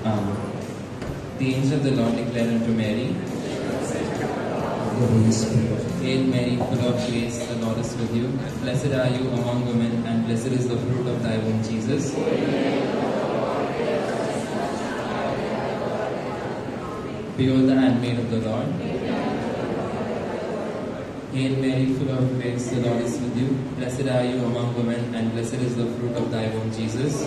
Amen. The angel of the Lord declared unto Mary, Hail Mary, full of grace, the Lord is with you. Blessed are you among women, and blessed is the fruit of thy womb, Jesus. Behold the handmaid of the Lord. Hail Mary, full of grace, the Lord is with you. Blessed are you among women, and blessed is the fruit of thy womb, Jesus.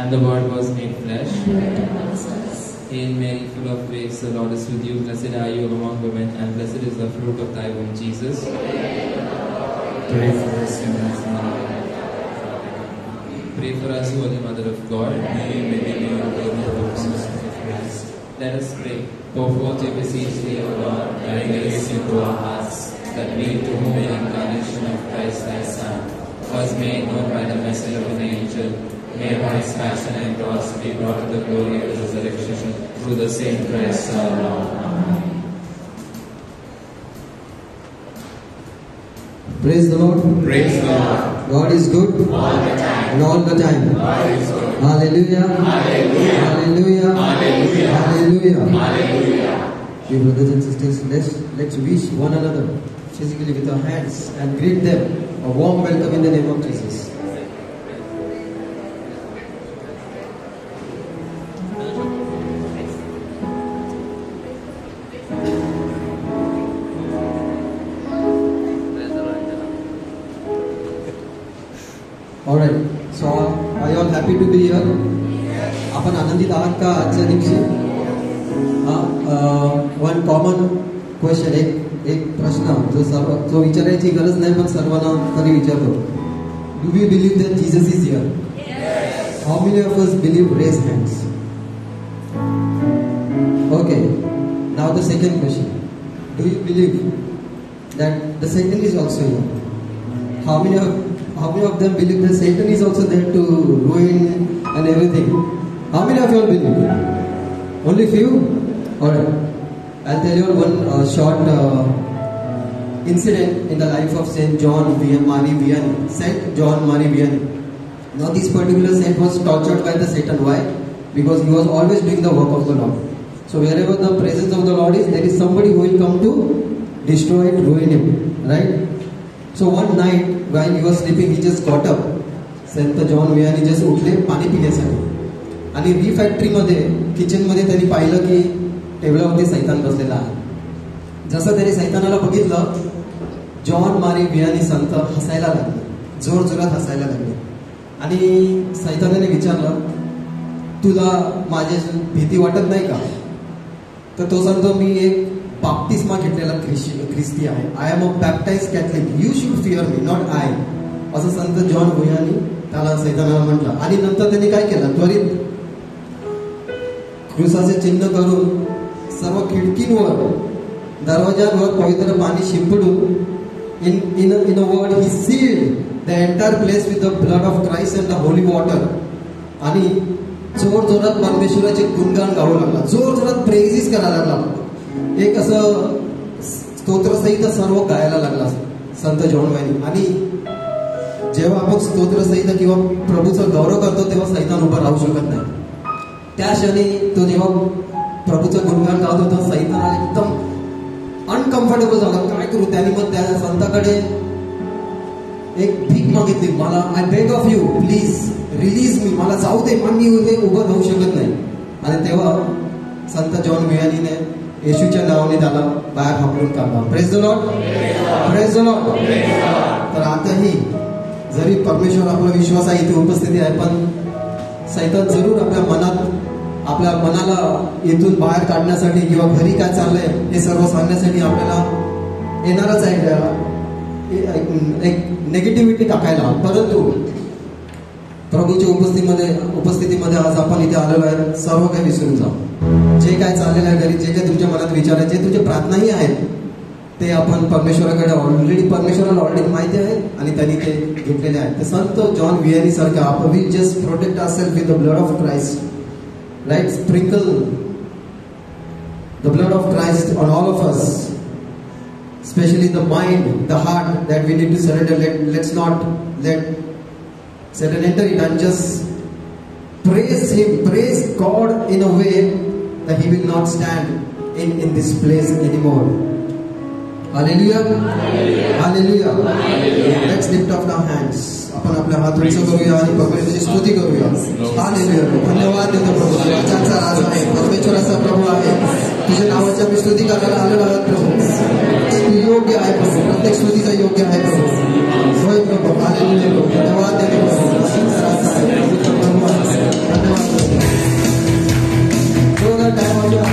And the Word was made flesh. Hail Mary, full of grace, the Lord is with you. Blessed are you among women, and blessed is the fruit of thy womb, Jesus. Pray for us sinners now. Pray for us, Holy Mother of God. Let us pray. Pour forth we beseech thee, O Lord, thy grace into our hearts, that we, to whom the incarnation of Christ thy Son was made known by the message of an angel, may by his passion and cross be brought to the glory of his resurrection, through the same Christ our Lord. Amen. Praise the Lord. Praise the Lord. God is good All the time. and all the time. God is good. Hallelujah. Hallelujah. Hallelujah. Hallelujah. Hallelujah. Hallelujah. Dear brothers and sisters, let's wish one another physically with our hands and greet them a warm welcome in the name of Jesus. Alright, so are you all happy to be here? आपण आनंदित आहात का आजच्या दिवशी? One common question, एक प्रश्न जो विचारायची गरज नाही पण सर्वांना तरी विचारतो. Do we believe that Jesus is here? How many of us believe? Raise hands. Okay, now the second question. Do you believe that the second is also here? How many of them believe that Satan is also there to ruin and everything? How many of you all believe? Only few? Alright. I'll tell you one short incident in the life of Saint John Marie Vianney. Saint John Marie Vianney. Now this particular saint was tortured by the Satan. Why? Because he was always doing the work of the Lord. So wherever the presence of the Lord is, there is somebody who will come to destroy it, ruin him. Right? So one night while he was sleeping, he just got up. Saint John Vianney just उठले पाणी पिण्यासाठी आणि रिफॅक्टरी मध्ये kitchen मध्ये त्यांनी पाहिलं की टेबलावरती सैतान बसलेला आहे. जसं त्यांनी सैतानाला बघितलं, जॉन मारी वियानी संत हसायला लागले, जोर जोरात हसायला लागले आणि सैतानाने विचारलं, तुला माझी भीती वाटत नाही का? तर तो सांगतो, मी एक बाप्तिस्मा घेतलेला ख्रिस्ती आहे. I am a baptised Catholic. You should fear me, not I. असं संत जॉन वियानी त्याला सैतानाला म्हटलं. आणि नंतर त्यांनी काय केलं, त्वरित क्रुसाचे चिन्ह करून सर्व खिडकींवर, दरवाजांवर पवित्र पाणी शिंपडून in a word he sealed the entire place with the blood of Christ and the holy water. आणि जोर जोरात परमेश्वराचे गुणगान गाऊ लागला, जोर जोरात प्रेझिस करायला लागला. एक असं स्तोत्रसहित सर्व गायला लागला संत जॉन वियानी. आणि जेव्हा आपण स्तोत्रसहित किंवा प्रभूचं गौरव करतो तेव्हा सैतान उभं राहू शकत नाही. त्या क्षणी तो जेव्हा प्रभूचं गुणगान गात होता, सैतानाला एकदम अनकम्फर्टेबल झाला. काय करू? त्याने मग त्या संताकडे एक भीक मागितली, मला I beg of you please release me, मला जाऊ दे, पण मी उभं राहू शकत नाही. आणि तेव्हा संत जॉन वियानीने येशूच्या नावाने त्याला बाहेर हाकलून काढला. Praise the Lord. Praise the Lord. तर आताही जरी परमेश्वर आपला विश्वास आहे, इथे उपस्थिती आहे, पण सैतान जरूर आपल्या मनाला इथून बाहेर काढण्यासाठी किंवा घरी काय चाललंय हे सर्व सांगण्यासाठी आपल्याला येणारच आहे, एक नेगेटिव्हिटी टाकायला. परंतु प्रभूच्या उपस्थितीमध्ये आज आपण इथे आलेलो आहे, सर्व काही विसरून जा. जे काय चाललेलं आहे घरी, जे काही तुमच्या मनात विचार आहेत, जे तुझे प्रार्थनाही आहेत, ते आपण परमेश्वराकडे परमेश्वराला ऑलरेडी माहिती आहे आणि त्यांनी ते घेतलेले आहेत. तर संत जॉन वियानी सारखा आपण we just protect ourself with the blood of Christ, right? Sprinkle the blood of Christ on all of us, especially the mind, the heart, that we need to surrender. Let's not let Satan enter it and just praise Him, praise God in a way that he will not stand in this place anymore. Hallelujah. Hallelujah. Hallelujah. Let's lift up our hands. आपण आपल्या हात उंच करूया आणि परमेश्वराची स्तुती करूया. Hallelujah. धन्यवाद देतो प्रभू. राजाचा राजा आहे, परमेश्वराचा प्रभू आहे. तुझ्या नावाची आम्ही स्तुती करायला आलेलो आहोत प्रभू. तू योग्य आहे प्रभू, प्रत्येक स्तुतीचा योग्य आहे प्रभू. होय प्रभू. हालेलुया प्रभू. धन्यवाद देतो प्रभू. राजाचा राजा आहे, प्रभूचा प्रभू आहे. धन्यवाद प्रभू. थोडा टाइम वाजवा.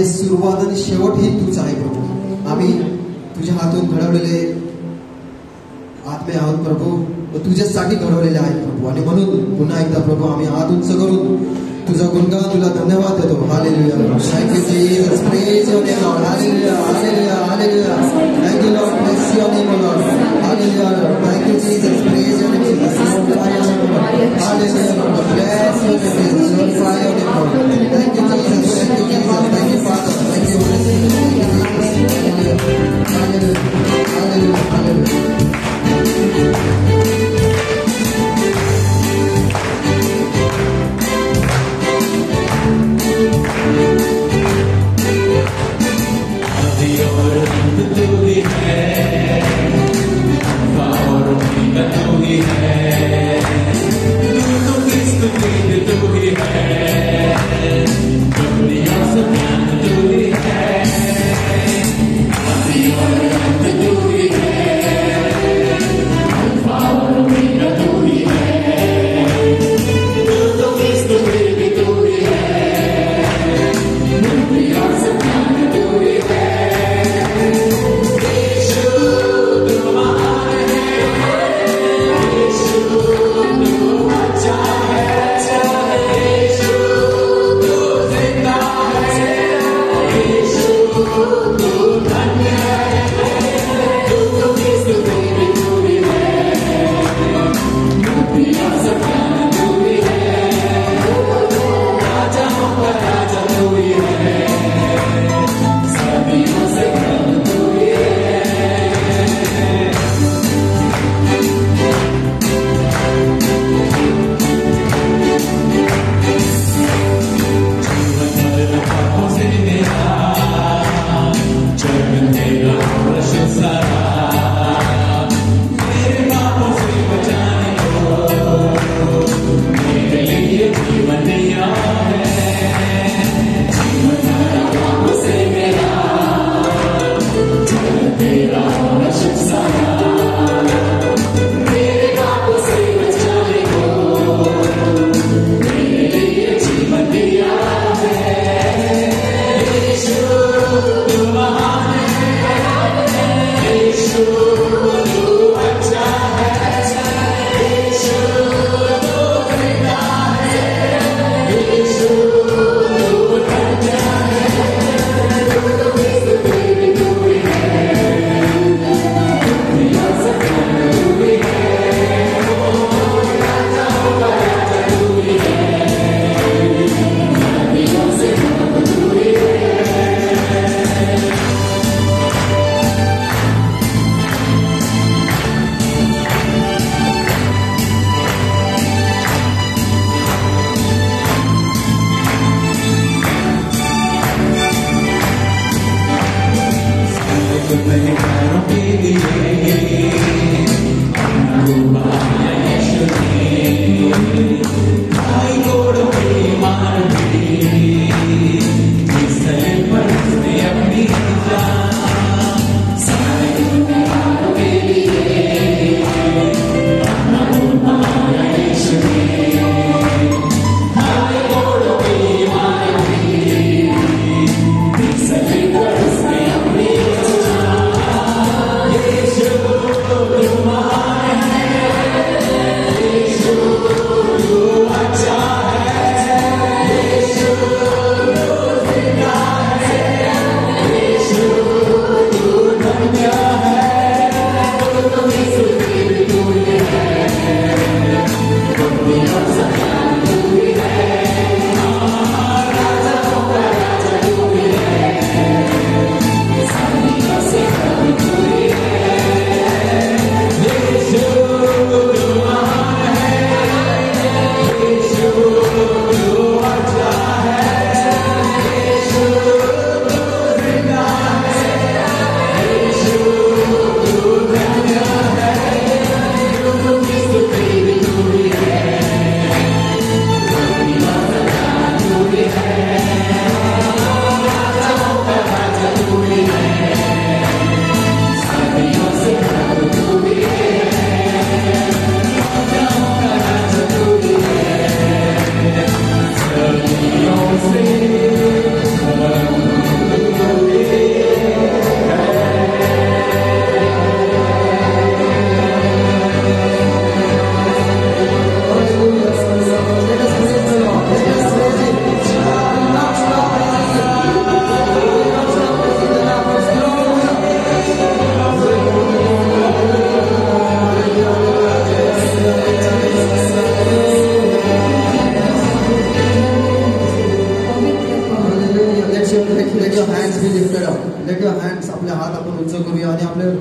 सुरुवात आणि शेवट ही तूच आहे प्रभू. आम्ही तुझ्या हातून घडवलेले आत्मे आहोत प्रभू, तुझ्यासाठी घडवलेले आहेत प्रभू. आणि म्हणून पुन्हा एकदा प्रभू आम्ही हात उंच करून तुझा गुणगान, तुला धन्यवाद देतो. Hallelujah. Thank you Jesus. Praise your name Lord. Hallelujah. Hallelujah. Hallelujah. Thank you Lord. Bless your name Lord. Hallelujah. Thank you Jesus. Praise your name Jesus. Glorify your name Lord. Hallelujah. Bless your name Jesus. Glorify your name Lord. Thank you Jesus. Thank you Jesus. Thank you father. Thank you. Hallelujah. Hallelujah. Hallelujah.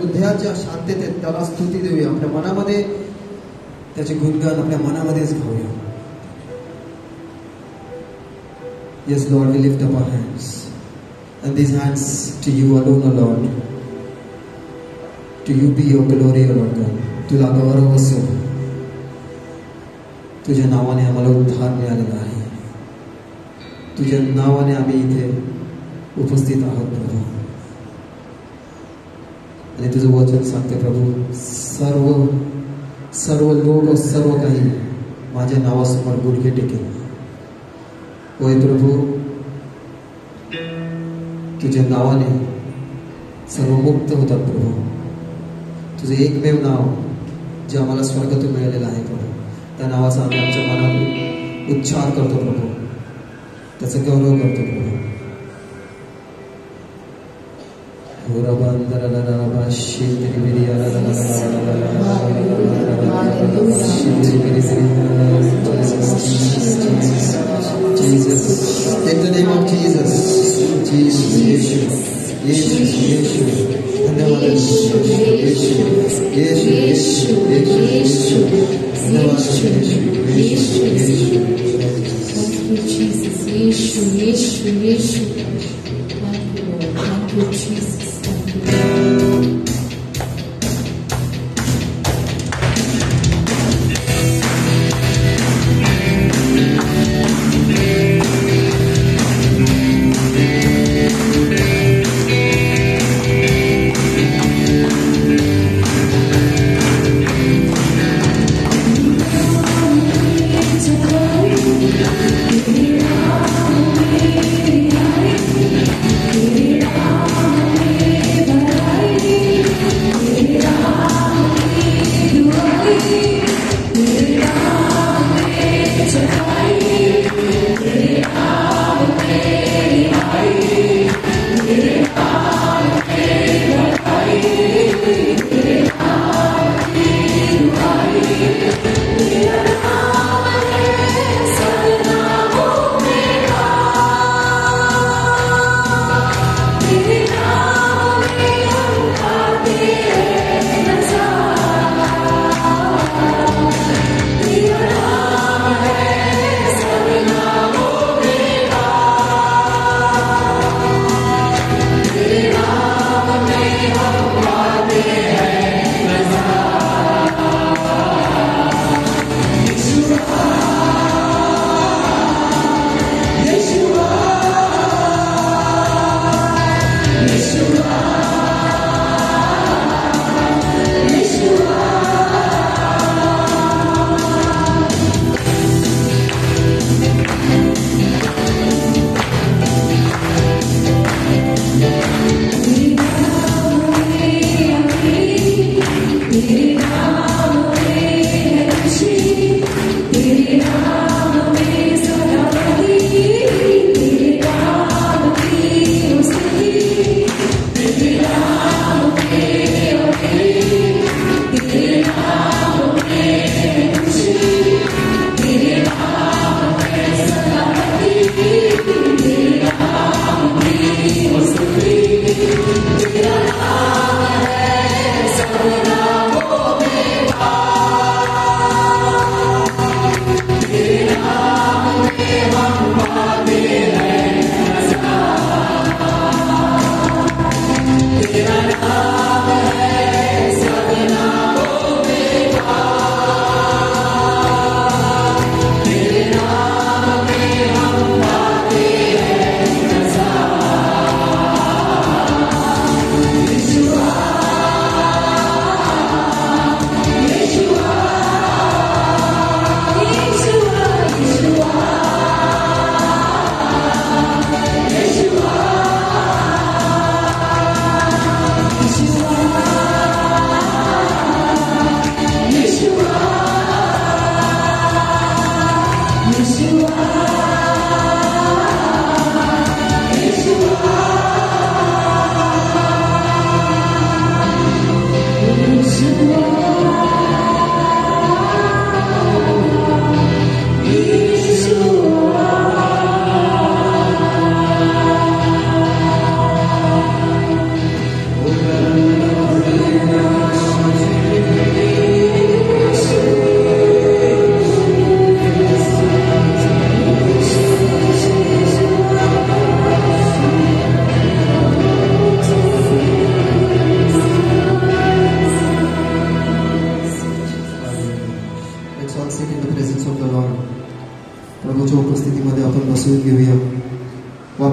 हृदयाच्या शांततेत त्याला स्तुती देऊया. आपल्या मनामध्ये त्याचे गुणगान आपल्या मनामध्येच गाऊया. Yes, Lord, we lift up our hands, and these hands to you alone, O Lord. To you be your glory, O Lord God. तुला गौरव असो. तुझ्या नावाने आम्हाला उद्धार मिळालेला आहे. तुझ्या नावाने आम्ही इथे उपस्थित आहोत प्रभू. आणि तुझं वचन सांगते प्रभू, सर्व लोक सर्व काही माझ्या नावासमोर गुडघे टेकेल. होय प्रभू, तुझ्या नावाने सर्व मुक्त होतात प्रभू. तुझं एकमेव नाव जे आम्हाला स्वर्गातून मिळालेलं आहे प्रभू, त्या नावाचा आम्ही आमच्या मनात उच्चार करतो प्रभू, त्याचा गौरव करतो प्रभू. Jesus, in the name of Jesus, Jesus, Yeshua, Yeshua, Yeshua, धन्यवाद Yeshua, Yeshua, Yeshua, Yeshua, Yeshua, धन्यवाद Yeshua, Yeshua, Yeshua. Thank you, Jesus, Yeshua, Yeshua, Yeshua. Thank you, Lord. Thank you, Jesus. Thank you, Lord.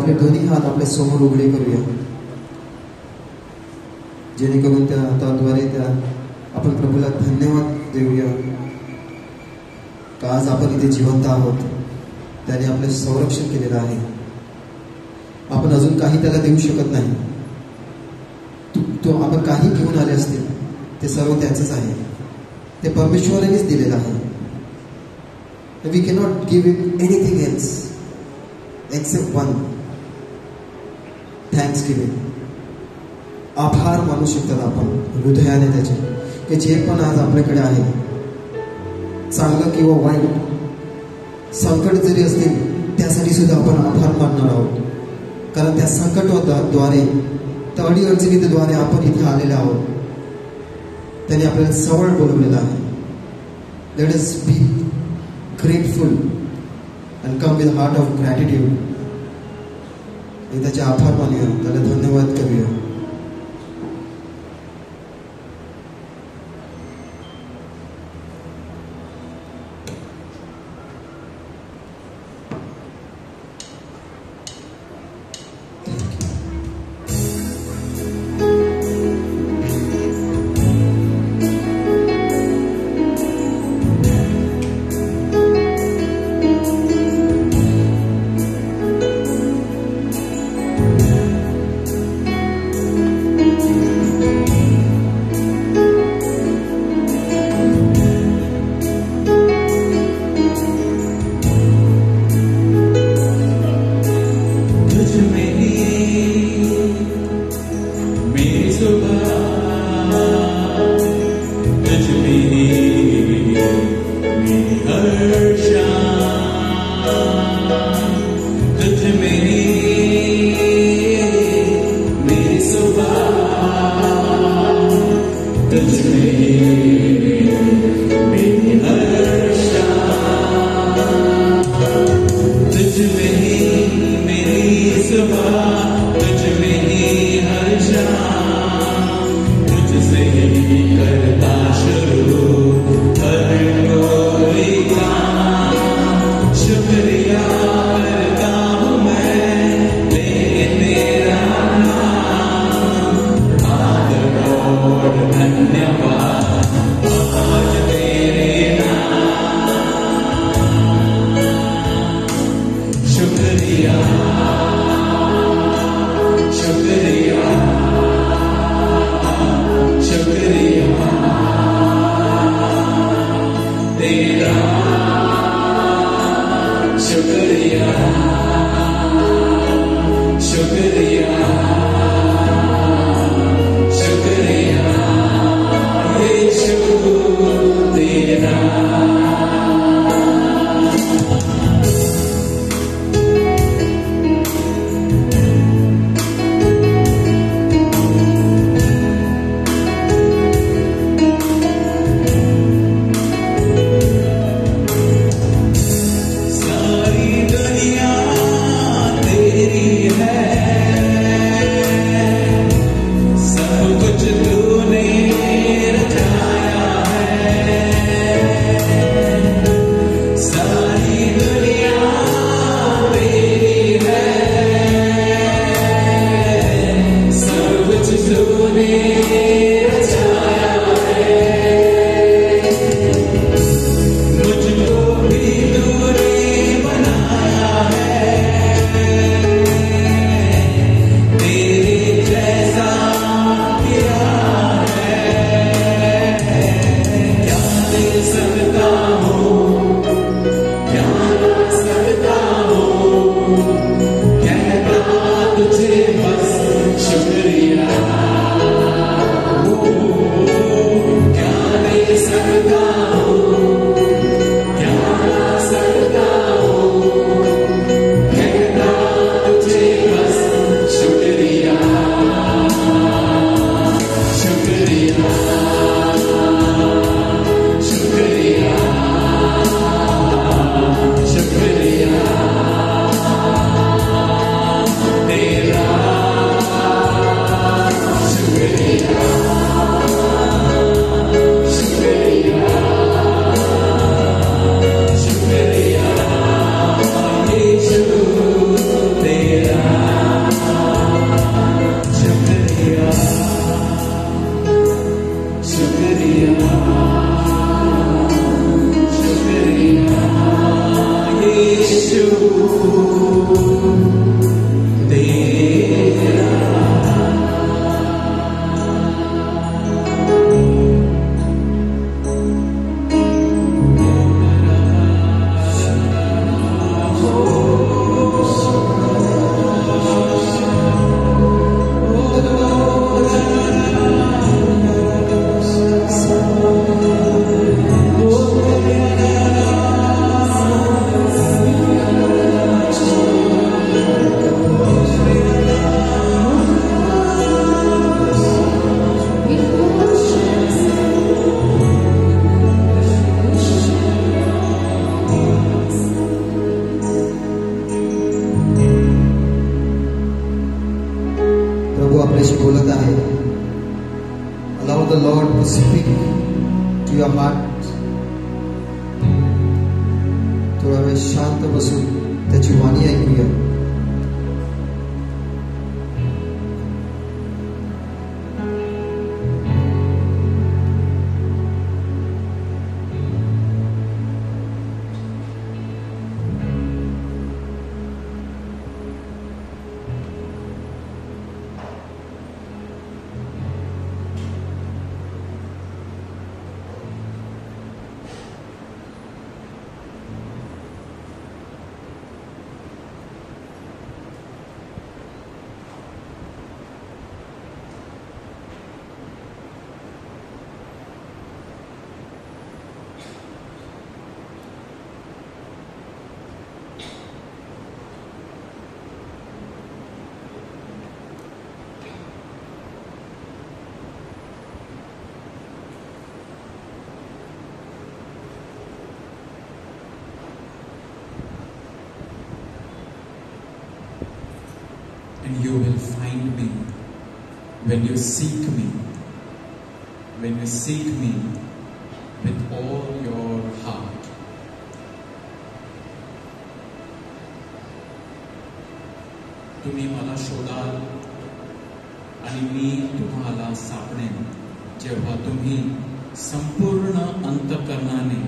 आपले दोन्ही हात आपल्या समोर उघडे करूया, जेणेकरून त्या हाताद्वारे आपण प्रभूला धन्यवाद देऊया का आज आपण इथे जिवंत आहोत. त्याने आपले संरक्षण केलेलं आहे. आपण अजून काही त्याला देऊ शकत नाही. तो आपण काही घेऊन आले असतील ते सर्व त्याचंच आहे. ते परमेश्वरानेच दिलेलं आहे. We cannot give him anything else except one, thanksgiving. आभार मानू शकतात आपण हृदयाने त्याचे, की जे पण आज आपल्याकडे आहे, चांगलं किंवा वाईट, संकट जरी असतील त्यासाठी सुद्धा आपण आभार मानणार आहोत. कारण त्या संकटाद्वारे, त्या अडीअडचणीद्वारे आपण इथे आलेले आहोत. त्याने आपल्याला जवळ बोलवलेलं आहे. Let us be grateful and come with heart of gratitude. त्याचे आभार मानूया, त्याला धन्यवाद करूया. धन्यवाद the Lord to speak to your heart. थोडा वेळ शांत बसून त्याची वाणी ऐकूया. And you will find me when you seek me. When you seek me with all your heart. तुम्ही मला शोधाल आणि मी तुम्हाला सापडेन जेव्हा तुम्ही संपूर्ण अंतःकरणाने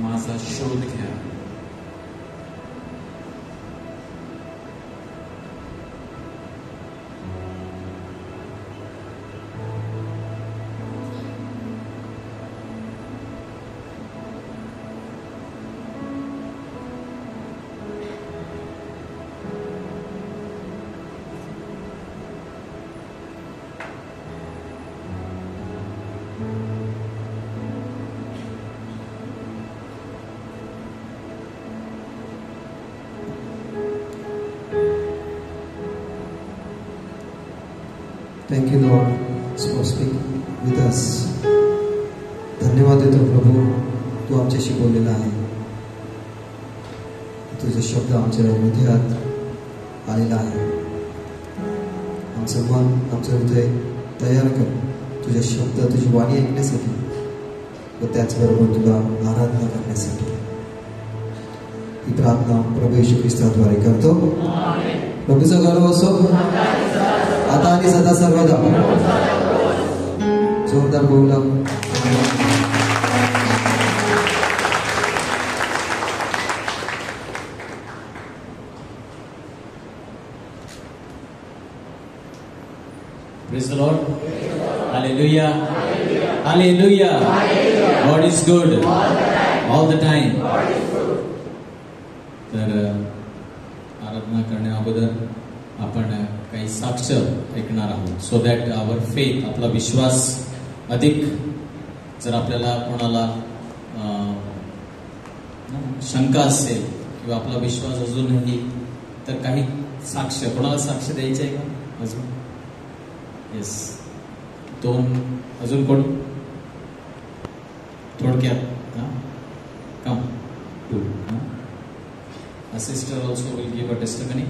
माझा शोध घ्या. Thank you, Lord, for speaking with us. धन्यवाद देतो प्रभू, तू आमच्याशी बोललेला आहे. तुझे शब्द आमच्या हृदयात आलेला आहे. आमचं मन, आमचं हृदय तयार कर तुझे शब्द, तुझी वाणी ऐकण्यासाठी व त्याचबरोबर तुला आराधना करण्यासाठी. ही प्रार्थना प्रभू येशू ख्रिस्ताद्वारे करतो. प्रभूचा गौरव असो आता आणि सदा सर्वदा. जोरदार बोला. Praise the Lord. Hallelujah. Hallelujah. God is good all the time. तर आराधना करण्या अगोदर आपण काही साक्ष ऐकणार आहोत. सो दॅट आवर फेथ, आपला विश्वास अधिक, जर आपल्याला कोणाला शंका असेल किंवा आपला विश्वास अजूनही, तर काही साक्ष, कोणाला साक्ष द्यायची आहे का अजून? येस, दोन, अजून कोण? थोडक्यात come to. A sister also will give a testimony.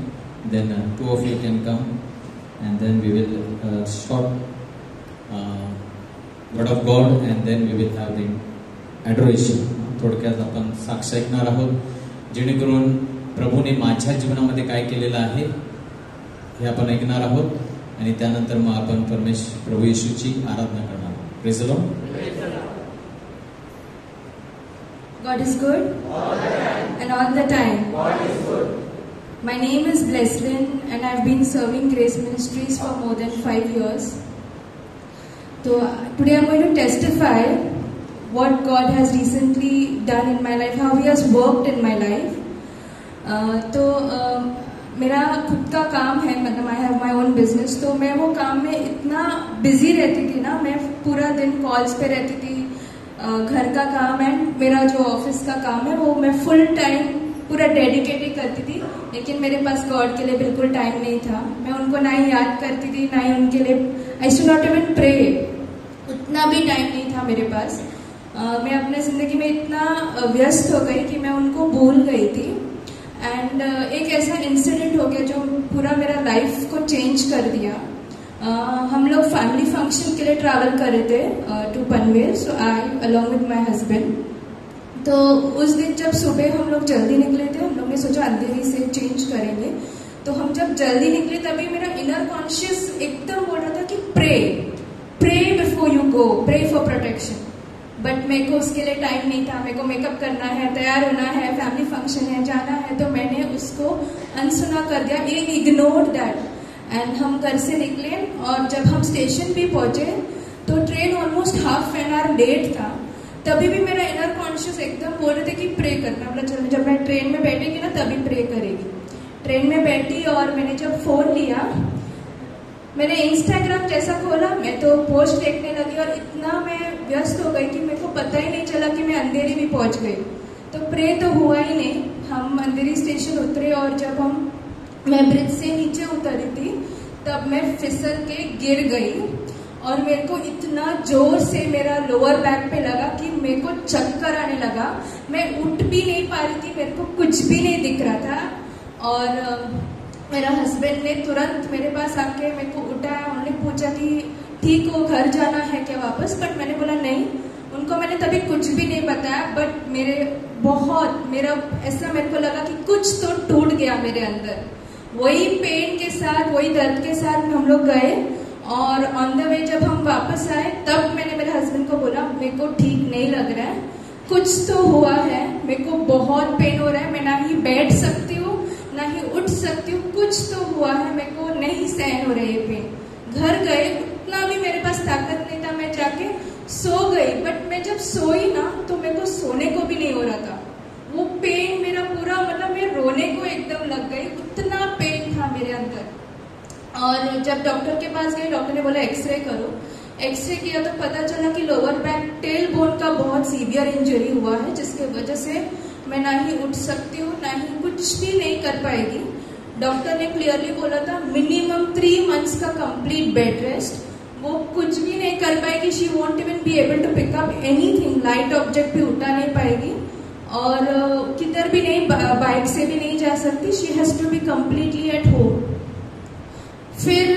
Then two of you can come, and then we will short word of God, and then we will have the adoration. थोडक्यात आपण साक्ष ऐकणार आहोत, जेणेकरून प्रभूने माझ्या जीवनामध्ये काय केलेलं आहे हे आपण ऐकणार आहोत, आणि त्यानंतर मग आपण प्रभू येशूची आराधना करणार आहोत. Praise the Lord. God is good and all the time. My name is Bleslin and I've been serving Grace Ministries for more than 5 years. So today I'm going to testify what God has recently done in my life, how He has worked in my life. मेरा खुद का काम है, मतलब I have my own business. तो मैं वो काम में इतना बिजी रहती थी ना, मैं पूरा दिन कॉल्स पे रहती थी. घर का काम एंड मेरा जो ऑफिस का काम है वो मैं फुल टाइम पूरा डेडिकेटेड करती थी, लेकिन मेरे पास गॉड के लिए बिल्कुल टाइम नहीं था. मैं उनको ना ही याद करती थी, ना ही उनके लिए आई शुड नॉट इवन प्रे. उतना भी टाइम नहीं था मेरे पास. मैं अपने ज़िंदगी में इतना व्यस्त हो गई कि मैं उनको भूल गई थी. एंड एक ऐसा इंसिडेंट हो गया जो पूरा मेरा लाइफ को चेंज कर दिया. हम लोग फैमिली फंक्शन के लिए ट्रैवल कर रहे थे to Panvel, so I along with my husband. तो उस दिन जब सुबह हम लोग जल्दी निकले थे, हम लोग ने सोचा अंधेरी से चेंज करेंगे। तो हम जब जल्दी निकले तभी मेरा इनर कॉन्शियस एकदम बोल रहा था कि प्रे बिफोर यू गो, प्रे फॉर प्रोटेक्शन। बट मेरे को उसके लिए टाइम नहीं था, मेरे को मेकअप करना है, तैयार होना है, फैमिली फंक्शन है, जाना है, तो मैंने उसको अनसुना कर दिया, इग्नोर दैट। एंड हम घर से निकले और जब हम स्टेशन भी पहुंचे तो train almost half an hour late था। तभी भी मेरा इनर कॉन्शियस एकदम बोल रहे थे कि प्रे करना, मतलब चलो जब मैं ट्रेन में बैठेगी ना तभी प्रे करेगी। ट्रेन में बैठी और मैंने जब फोन लिया, मैंने इंस्टाग्राम जैसा खोला, मैं तो पोस्ट देखने लगी और इतना मैं व्यस्त हो गई कि मेरे को पता ही नहीं चला कि मैं अंधेरी भी पहुंच गई। तो प्रे तो हुआ ही नहीं। हम अंधेरी स्टेशन उतरे और जब मैं ब्रिज से नीचे उतरी थी तब मैं फिसल के गिर गई और मेरे को इतना जोर से मेरा लोअर बैक पे लगा कि मेरे को चक्कर आने लगा। मैं उठ भी नहीं पा रही थी, मेरे को कुछ भी नहीं दिख रहा था। और मेरा हस्बैंड ने तुरंत मेरे पास आके मेरे को उठाया, उन्होंने पूछा कि ठीक हो, घर जाना है क्या वापस? बट मैंने बोला नहीं। उनको मैंने तभी कुछ भी नहीं बताया, बट मेरा ऐसा मेरे को लगा कि कुछ तो टूट गया मेरे अंदर। वही पेन के साथ, वही दर्द के साथ हम लोग गए और ऑन द वे जब हम वापस आए तब मैंने मेरे हस्बैंड को बोला मेरे को ठीक नहीं लग रहा है, कुछ तो हुआ है, मेरे को बहुत पेन हो रहा है, मैं ना ही बैठ सकती हूँ ना ही उठ सकती हूँ, कुछ तो हुआ है, मेरे को नहीं सहन हो रहा है ये पेन। घर गए, उतना भी मेरे पास ताकत नहीं था, मैं जाके सो गई। बट मैं जब सोई ना तो मेरे को सोने को भी नहीं हो रहा था। वो पेन मेरा पूरा, मतलब मैं रोने को एकदम लग गई, उतना पेन था मेरे अंदर। और जब डॉक्टर के पास गई, डॉक्टर ने बोला एक्सरे करो। एक्सरे किया तो पता चला कि लोअर बैक टेल बोन का बहुत सीवियर इंजरी हुआ है, जिसके वजह से मैं ना ही उठ सकती हूँ ना ही कुछ भी नहीं कर पाएगी। डॉक्टर ने क्लियरली बोला था मिनिमम 3 months का कंप्लीट बेड रेस्ट। वो कुछ भी नहीं कर पाएगी, she won't even be able to pick up anything, light object भी उठा नहीं पाएगी और किधर भी नहीं, बाइक से भी नहीं जा सकती। She has to be completely at home. फिर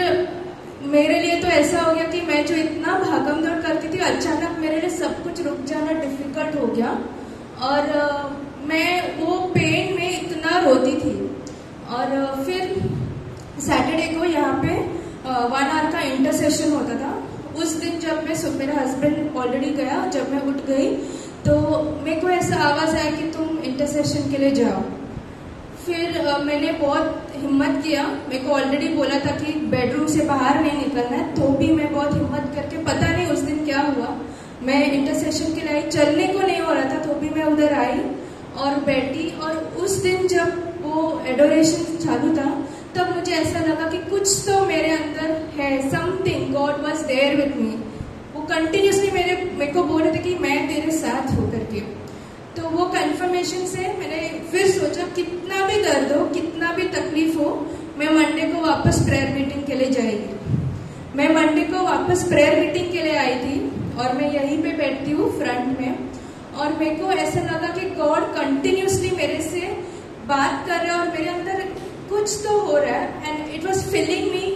मेरे लिए तो ऐसा हो गया कि मैं जो इतना भागम दौड़ करती थी, अचानक मेरे लिए सब कुछ रुक जाना डिफिकल्ट हो गया और मैं वो पेन में इतना रोती थी। और फिर सैटरडे को यहाँ पे 1 hour का इंटरसेशन होता था। उस दिन जब मेरा हस्बैंड ऑलरेडी गया, जब मैं उठ गई तो मेरे को ऐसा आवाज आया कि तुम इंटरसेशन के लिए जाओ। फिर मैंने बहुत हिम्मत किया, मेरे को ऑलरेडी बोला था कि बेडरूम से बाहर नहीं निकलना है, तो भी मैं बहुत हिम्मत करके, पता नहीं उस दिन क्या हुआ, मैं इंटरसेशन के लिए आई। चलने को नहीं हो रहा था तो भी मैं उधर आई और बैठी। और उस दिन जब वो एडोरेशन चालू था तब मुझे ऐसा लगा कि कुछ तो मेरे अंदर है, समथिंग, गॉड वाज देयर विद मी। वो कंटिन्यूसली मेरे को बोल रहे थे कि मैं तेरे साथ हो करके। तो वो कंफर्मेशन से मैंने फिर सोचा कितना भी दर्द हो, कितना भी तकलीफ हो, मैं मंडे को वापस प्रेयर मीटिंग के लिए जाएगी। मैं मंडे को वापस प्रेयर मीटिंग के लिए आई थी और मैं यहीं पे बैठती हूँ फ्रंट में और मेरे को ऐसा लगा कि गॉड कंटिन्यूसली मेरे से बात कर रहा है और मेरे अंदर कुछ तो हो रहा है and it was feeling me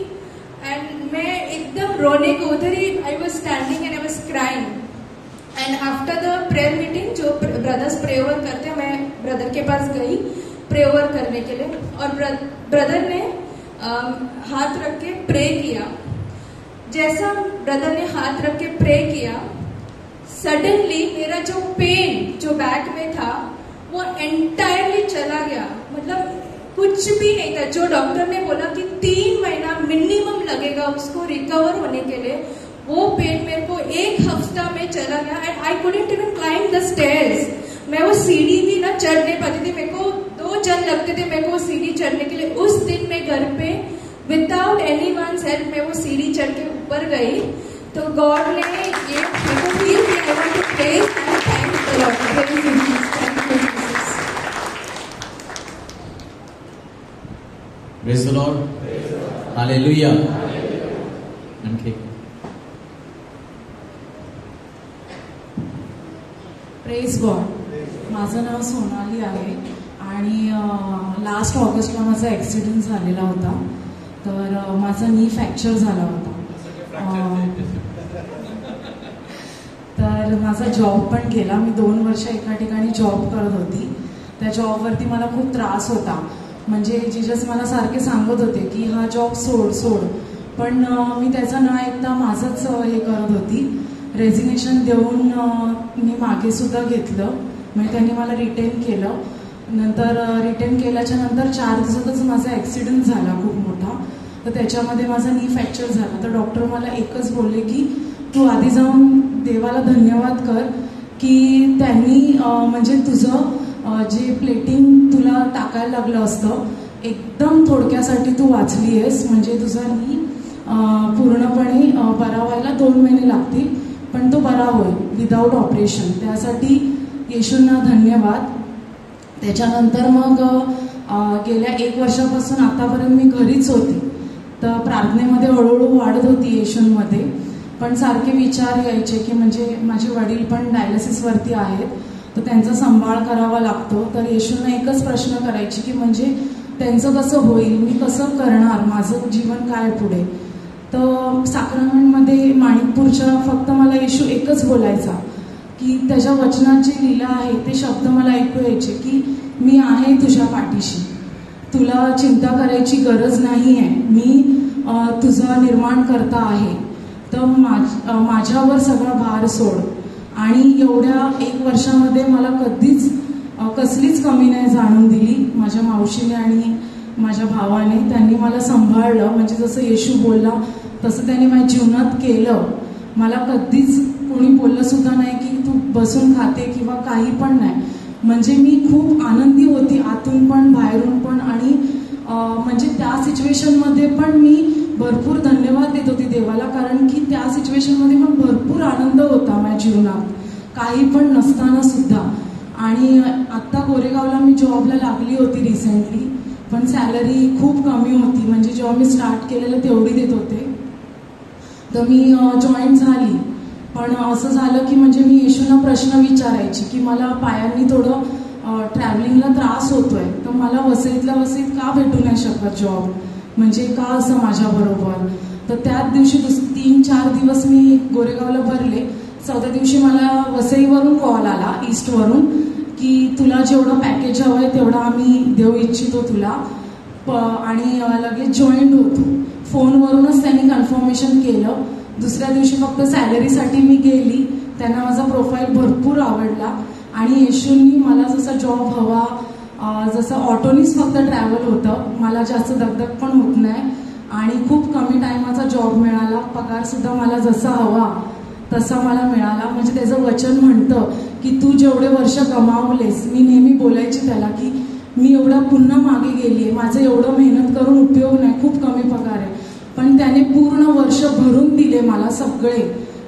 and मैं एकदम रोने को, उधर ही I was standing and I was crying. And after the prayer meeting जो ब्रदर्स प्रे ओवर करते हैं, मैं ब्रदर के पास गई प्रे ओवर करने के लिए और ब्रदर ने हाथ रख के प्रे किया। जैसा ब्रदर ने हाथ रख के प्रे किया, सडनली मेरा जो पेन जो बैक में था वो एंटायरली चला गया। मतलब कुछ भी नहीं था। जो डॉक्टर ने बोला कि 3 महीना मिनिमम लगेगा उसको रिकवर होने के लिए, वो पेन मेरे को 1 हफ्ता में चला गया and I couldn't even climb the stairs. मैं वो सीढ़ी भी ना चढ़ नहीं पाती थी, मेरे को 2 जन लगते थे मेरे को वो सीढ़ी चढ़ने के लिए। उस दिन मैं घर पे विदाउट एनीवन्स हेल्प मैं वो सीढ़ी चढ़ के ऊपर गई। तो गॉड ने ये मेरे को फील किया, I want to praise and thank the Lord. Praise the Lord. Hallelujah. आणखी प्रेज गॉड. माझं नाव सोनाली आहे आणि लास्ट ऑगस्टला माझा ॲक्सिडेंट झालेला होता. तर माझा नी फ्रॅक्चर झाला होता तर माझा जॉब पण गेला. मी 2 वर्ष एका ठिकाणी जॉब करत होती. त्या जॉबवरती मला खूप त्रास होता. म्हणजे जीजस मला सारखे सांगत होते की हा जॉब सोड सोड, पण मी त्याचं न ऐकता माझंच हे करत होती. रेझिग्नेशन देऊन मी मागे सुद्धा घेतलं. म्हणजे त्यांनी मला रिटेन केलं. नंतर रिटेन केल्याच्या नंतर 4 दिवसातच माझा ॲक्सिडेंट झाला खूप मोठा. तर त्याच्यामध्ये माझा नी फ्रॅक्चर झाला. तर डॉक्टर मला एकच बोलले की तू आधी जाऊन देवाला धन्यवाद कर की त्यांनी म्हणजे तुझं जे प्लेटिंग तुला टाकायला लागलं असतं एकदम थोडक्यासाठी तू वाचली आहेस. म्हणजे तुझा नी पूर्णपणे बरा व्हायला 2 महिने लागतील, पण तो बरा होईल विदाऊट ऑपरेशन. त्यासाठी येशूंना धन्यवाद. त्याच्यानंतर मग गेल्या 1 वर्षापासून आतापर्यंत मी घरीच होती. तर प्रार्थनेमध्ये हळूहळू वाढत होती येशूंमध्ये. पण सारखे विचार यायचे की म्हणजे माझे वडील पण डायलिसिसवरती आहेत, तर त्यांचा सांभाळ करावा लागतो. तर येशूंना एकच प्रश्न करायची की म्हणजे त्यांचं कसं होईल, मी कसं करणार, माझं जीवन काय पुढे. तर साक्रामेंटमध्ये माणिकपूरच्या फक्त मला येशू एकच बोलायचा की त्याच्या वचनात जे लिहिलं आहे ते शब्द मला ऐकू यायचे की मी आहे तुझ्या पाठीशी, तुला चिंता करायची गरज नाही आहे, मी तुझा निर्माण करता आहे. तर माझ्यावर सगळा भार सोड. आणि एवढ्या 1 वर्षामध्ये मला कधीच कसलीच कमी नाही जाणून दिली. माझ्या मावशीने आणि माझ्या भावाने त्यांनी मला सांभाळलं. म्हणजे जसं येशू बोलला तसं त्यांनी माझ्या जीवनात केलं. मला कधीच कोणी बोललं सुद्धा नाही की तू बसून खाते किंवा काही पण नाही. म्हणजे मी खूप आनंदी होती आतून पण बाहेरून पण. आणि म्हणजे त्या सिच्युएशनमध्ये पण मी भरपूर धन्यवाद देत होती देवाला, कारण की त्या सिच्युएशनमध्ये पण भरपूर आनंद होता माझ्या जीवनात, काही पण नसताना सुद्धा. आणि आत्ता गोरेगावला मी जॉबला लागली होती रिसेंटली, पण सॅलरी खूप कमी होती. म्हणजे जेव्हा मी स्टार्ट केलेलं तेवढी देत होते. तर मी जॉईन झाली. पण असं झालं की म्हणजे मी येशूंना प्रश्न विचारायची की मला पायांनी थोडं ट्रॅव्हलिंगला त्रास होतोय, तर मला वसईतल्या वसईत का भेटू नाही शकत जॉब, म्हणजे का असं माझ्याबरोबर. तर त्याच दिवशी 3-4 दिवस मी गोरेगावला भरले. 4थ्या दिवशी मला वसईवरून कॉल आला, ईस्टवरून, की तुला जेवढं पॅकेज हवं आहे तेवढं आम्ही देऊ इच्छितो तुला, आणि लगेच जॉईंट होतो. फोनवरूनच त्यांनी कन्फर्मेशन केलं. दुसऱ्या दिवशी फक्त सॅलरीसाठी मी गेली. त्यांना माझा प्रोफाईल भरपूर आवडला आणि येशूंनी मला जसा जॉब हवा, जसं ऑटोनीच फक्त ट्रॅव्हल होतं, मला जास्त दगदग पण होत नाही आणि खूप कमी टायमाचा जॉब मिळाला. पगारसुद्धा मला जसा हवा तसा मला मिळाला. म्हणजे त्याचं वचन म्हणतं की तू जेवढे वर्ष गमावलेस, मी नेहमी बोलायची त्याला की मी एवढा पुन्हा मागे गेली आहे, माझं एवढं मेहनत करून उपयोग नाही, खूप कमी पगार आहे, पण त्याने पूर्ण वर्ष भरून दिले मला सगळे,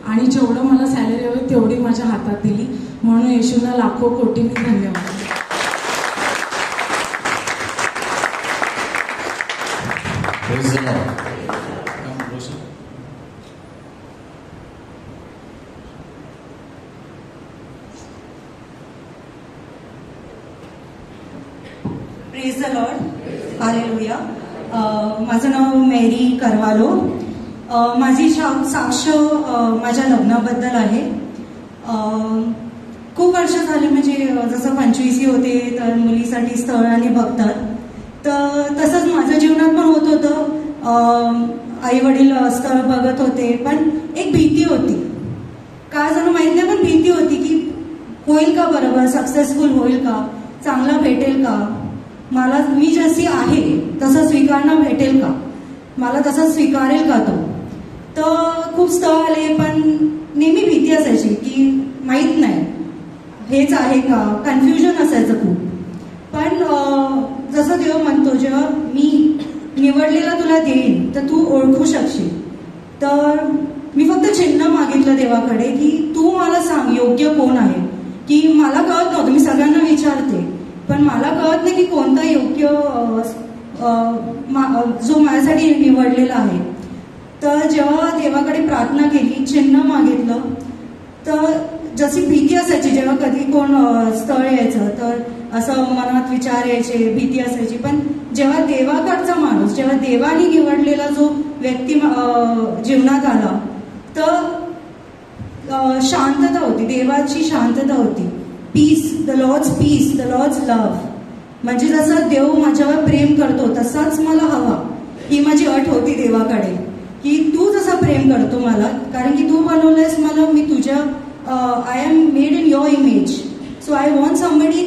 आणि जेवढं मला सॅलरी हवी तेवढी माझ्या हातात दिली. म्हणून येशूंना लाखो कोटींनी धन्यवाद. Praise the Lord. Come closer. Praise the Lord. Hallelujah. माझं नाव मेरी करवालो. माझी साक्ष माझ्या लग्नाबद्दल आहे. खूप वर्ष झाले, म्हणजे जसं 25 होते तर मुलीसाठी स्थळ आणि बघतात, तर तसंच माझ्या जीवनात पण होत होतं. आई वडील स्थळ बघत होते, पण एक भीती होती, काय जणू माहित नाही, पण भीती होती की होईल का बरोबर, सक्सेसफुल होईल का, चांगला भेटेल का, मला मी जशी आहे तसं स्वीकारणं भेटेल का, मला तसं स्वीकारेल का तो. तर खूप स्थळ आले, पण नेहमी भीती असायची की माहीत नाही हेच आहे का, कन्फ्युजन असायचं खूप. पण जसं देव म्हणतो, जेव्हा मी निवडलेला तुला देईन तर तू ओळखू शकशील. तर मी फक्त चिन्ह मागितलं देवाकडे की तू मला सांग योग्य कोण आहे, की मला कळत नव्हतं, मी सगळ्यांना विचारते पण मला कळत नाही की कोणता योग्य जो माझ्यासाठी निवडलेला आहे. तर जेव्हा देवाकडे प्रार्थना केली, चिन्ह मागितलं, तर जशी भीती असायची, जेव्हा कधी कोण स्थळ यायचं तर असं मनात विचार यायचे, भीती असायची, पण जेव्हा देवाकडचा माणूस, जेव्हा देवाने निवडलेला जो व्यक्ती जीवनात आला, तर शांतता होती, देवाची शांतता होती. Peace, the Lord's peace, the Lord's love. म्हणजे जसं देव माझ्यावर प्रेम करतो तसाच मला हवा, ही माझी अट होती देवाकडे, की तू जसा प्रेम करतो मला, कारण की तू बनवलंयस मला, मी तुझ्या I am made in your image. So I want somebody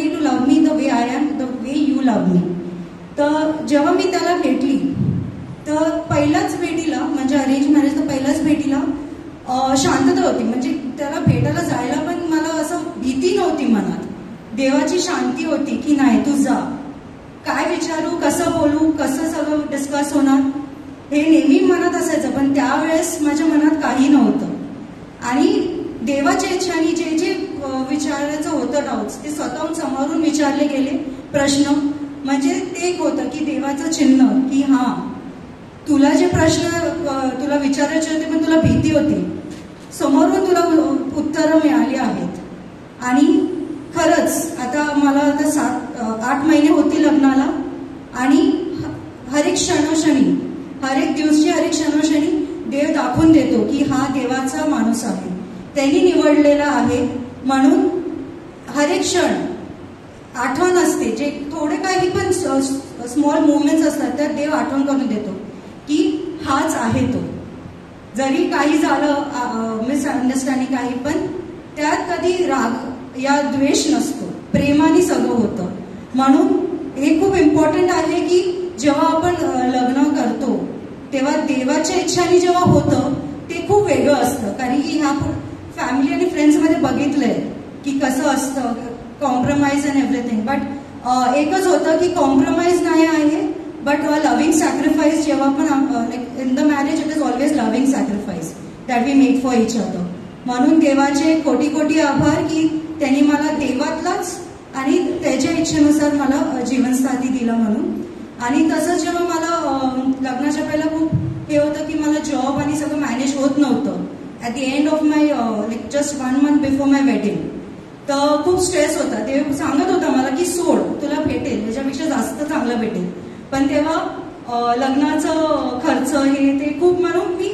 to love me the way I am, the way you love me. तर जेव्हा मी त्याला भेटली, तर पहिल्याच भेटीला, म्हणजे अरेंज मॅरेज, तर पहिल्याच भेटीला शांतता होती. म्हणजे त्याला भेटायला जायला पण मला असं भीती नव्हती मनात, देवाची शांती होती की नाही तू जा, काय विचारू, कसं बोलू, कसं सगळं डिस्कस होणार, हे नेहमी मनात असायचं. पण त्यावेळेस माझ्या मनात काही नव्हतं. आणि देवाच्या इच्छाने जे जे विचारायचं होतं डाऊट्स, ते स्वतःहून समोरून विचारले गेले प्रश्न. म्हणजे ते एक होतं की देवाचं चिन्ह, की हां तुला जे प्रश्न तुला विचारायचे होते पण तुला भीती होती, समोरून तुला उत्तरं मिळाली आहेत. आणि खरंच आता मला आता 7-8 महिने होती लग्नाला, आणि हर एक क्षणोक्षणी, हर एक दिवशी, हर एक क्षणोक्षणी देव दाखवून देतो की हा देवाचा माणूस आहे, त्यांनी निवडलेला आहे. म्हणून हर एक क्षण आठवण असते, जे थोडे काही पण स्मॉल मुवमेंट्स असतात त्यात देव आठवण करून देतो की हाच आहे तो. जरी काही झालं मिसअंडरस्टँडिंग काही, पण त्यात कधी राग या द्वेष नसतो, प्रेमाने सगळं होतं. म्हणून हे खूप इम्पॉर्टंट आहे की जेव्हा आपण लग्न करतो तेव्हा देवाच्या इच्छाने जेव्हा होतं ते खूप वेगळं असतं. कारण की ह्या फॅमिली आणि फ्रेंड्समध्ये बघितलंय की कसं असतं, कॉम्प्रोमाइज अँड एव्हरीथिंग. बट एकच होतं की कॉम्प्रोमाइज नाही आहे, बट लव्हिंग सॅक्रिफाईस. जेव्हा पण like in the marriage it is always loving sacrifice that we make for each other. म्हणून देवाचे कोटी कोटी आभार की त्यांनी मला देवातलाच आणि त्याच्या इच्छेनुसार मला जीवनसाथी दिलं म्हणून. आणि तसंच जेव्हा मला लग्नाच्या पहिला खूप हे होतं की मला जॉब आणि सगळं मॅनेज होत नव्हतं. At the end of my like just 1 month before my wedding, तर खूप स्ट्रेस होता. ते सांगत होता मला की सोड, तुला भेटेल, त्याच्यापेक्षा जास्त चांगलं भेटेल. पण तेव्हा लग्नाचं खर्च हे ते खूप, म्हणून मी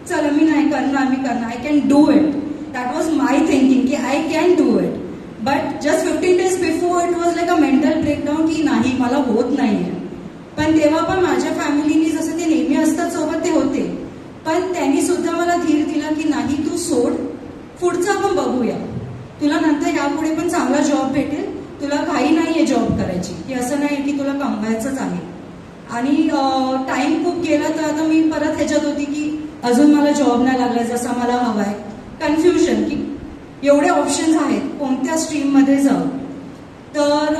चला मी नाही करणार, मी करणार, I can do it. That was my thinking की I can do it. But just 15 days before it was like a mental breakdown की नाही मला होत नाहीये. पण तेव्हा पण माझ्या फॅमिलीनी जसं ते नेहमी असतात सोबत ते होते, पण त्यांनी सुद्धा मला धीर दिला की नाही तू सोड, पुढचं आपण बघूया, तुला नंतर यापुढे पण चांगला जॉब भेटेल, तुला घाई नाहीये जॉब करायची, की असं नाही की तुला कमवायचंच आहे. आणि टाइम खूप गेला तर आता मी परत ह्याच्यात होती की अजून मला जॉब नाही लागला जसा मला हवाय. कन्फ्युजन की एवढे ऑप्शन्स आहेत, कोणत्या स्ट्रीममध्ये जाऊ. तर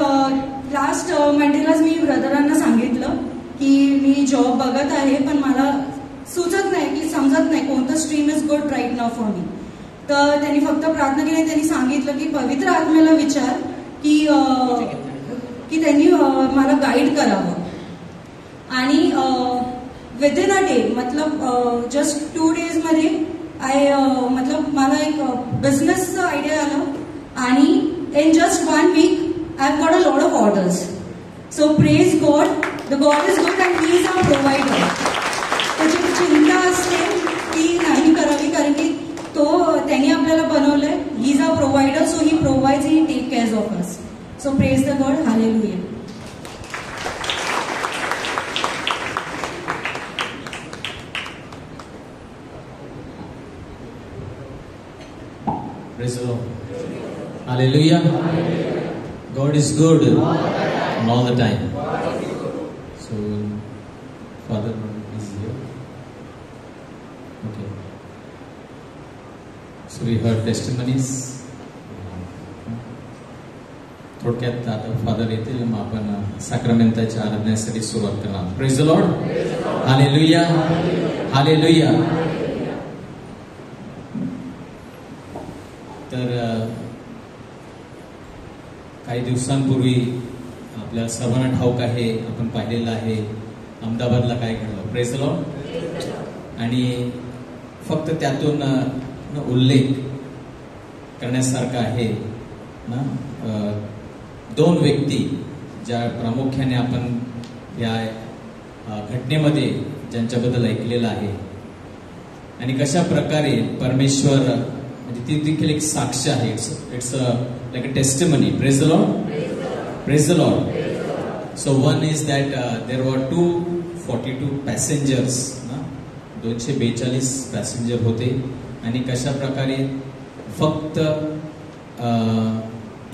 लास्ट मंडेलाच मी ब्रदरांना सांगितलं की मी जॉब बघत आहे पण मला सुचत नाही, की समजत नाही कोणतं stream is good right now for me. तर त्यांनी फक्त प्रार्थना केली, त्यांनी सांगितलं की पवित्र आत्म्याला विचार की त्यांनी मला गाईड करावं. आणि विदिन अ डे, मतलब जस्ट 2 days मध्ये मतलब मला एक बिझनेसचं आयडिया आलं. आणि in just 1 week I have got a lot of orders. So praise God, the God is good and he is our provider. त्याची चिंता असते की नाही करावी, कारण की तो त्यांनी आपल्याला बनवलंय, he is our provider, so he provides, he take care of us. So praise the God, hallelujah. Praise the Lord. Hallelujah. God is good and all the time. So, Father is here. Okay. So we heard testimonies. थोडक्यात आता father येतील, मग आपण सॅक्रमेंटाच्या आराधनेसाठी सुरुवात करणार. Praise the Lord. Hallelujah, hallelujah. तर काही दिवसांपूर्वी आपल्या सर्वांना ठाऊक आहे, आपण पाहिलेलं आहे अहमदाबादला काय घडलं. Praise the Lord. आणि फक्त त्यातून उल्लेख करण्यासारखा आहे ना. 2 व्यक्ती ज्या प्रामुख्याने आपण या घटनेमध्ये ज्यांच्याबद्दल ऐकलेलं आहे आणि कशा प्रकारे परमेश्वर म्हणजे ती देखील एक साक्ष आहे. It's like a testimony. Praise the Lord. Praise the Lord. So one is that there वर 242 पॅसेंजर्स, 242 पॅसेंजर होते आणि कशा प्रकारे फक्त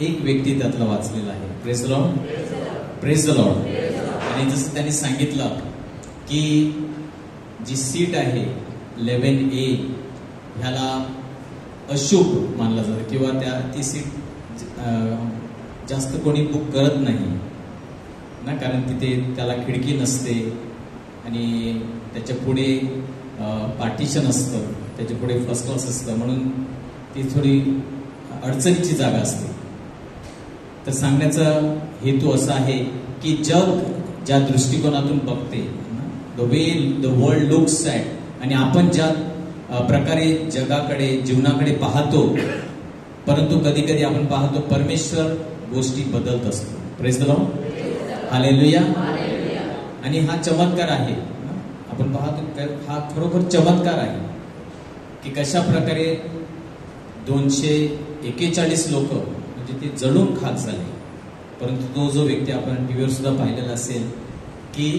एक व्यक्ती त्यातला वाचलेला आहे. Praise the Lord. Praise the Lord. आणि जसं त्यांनी सांगितलं की जी सीट आहे 11A ह्याला अशुभ मानलं जातं किंवा ती सीट जास्त कोणी बुक करत नाही ना, कारण तिथे त्याला खिडकी नसते आणि त्याच्या पुढे पार्टिशन असतं, त्याच्या पुढे फर्स्ट क्लास असतं, म्हणून ती थोडी अडचणीची जागा असते. तर सांगण्याचा हेतू असा आहे की जग ज्या दृष्टिकोनातून बघते, the way the world looks at, आणि आपण ज्या प्रकारे जगाकडे जीवनाकडे पाहतो, परंतु कधी कधी आपण पाहतो परमेश्वर गोष्टी बदलत असतो. Praise the Lord. हालेलुया. आणि हा चमत्कार आहे. आपण पाहतो हा खरोखर चमत्कार आहे की कशा प्रकारे 241 लोक म्हणजे ते जळून खाक झाले, परंतु तो जो व्यक्ती आपण टीव्हीवर सुद्धा पाहिलेला असेल की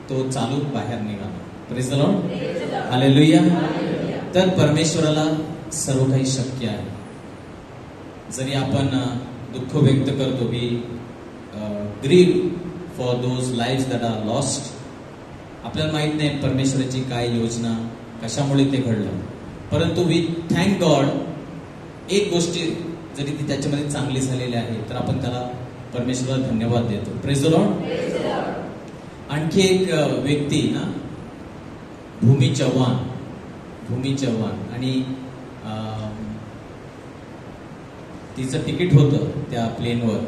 तो चालून बाहेर निघाला. Praise the Lord. हालेलुया. तर परमेश्वराला सर्व काही शक्य आहे. जरी आपण दुःख व्यक्त करतो की grieve for those lives that are lost, आपल्याला माहित नाही परमेश्वराची काय योजना, कशामुळे ते घडलं, परंतु वी थँक गॉड. एक गोष्टी जरी ती त्याच्यामध्ये चांगली झालेली आहे तर आपण त्याला परमेश्वराला धन्यवाद देतो. Praise the Lord. आणखी एक व्यक्ती ना, भूमी चव्हाण, आणि तिचं तिकीट होतं त्या प्लेनवर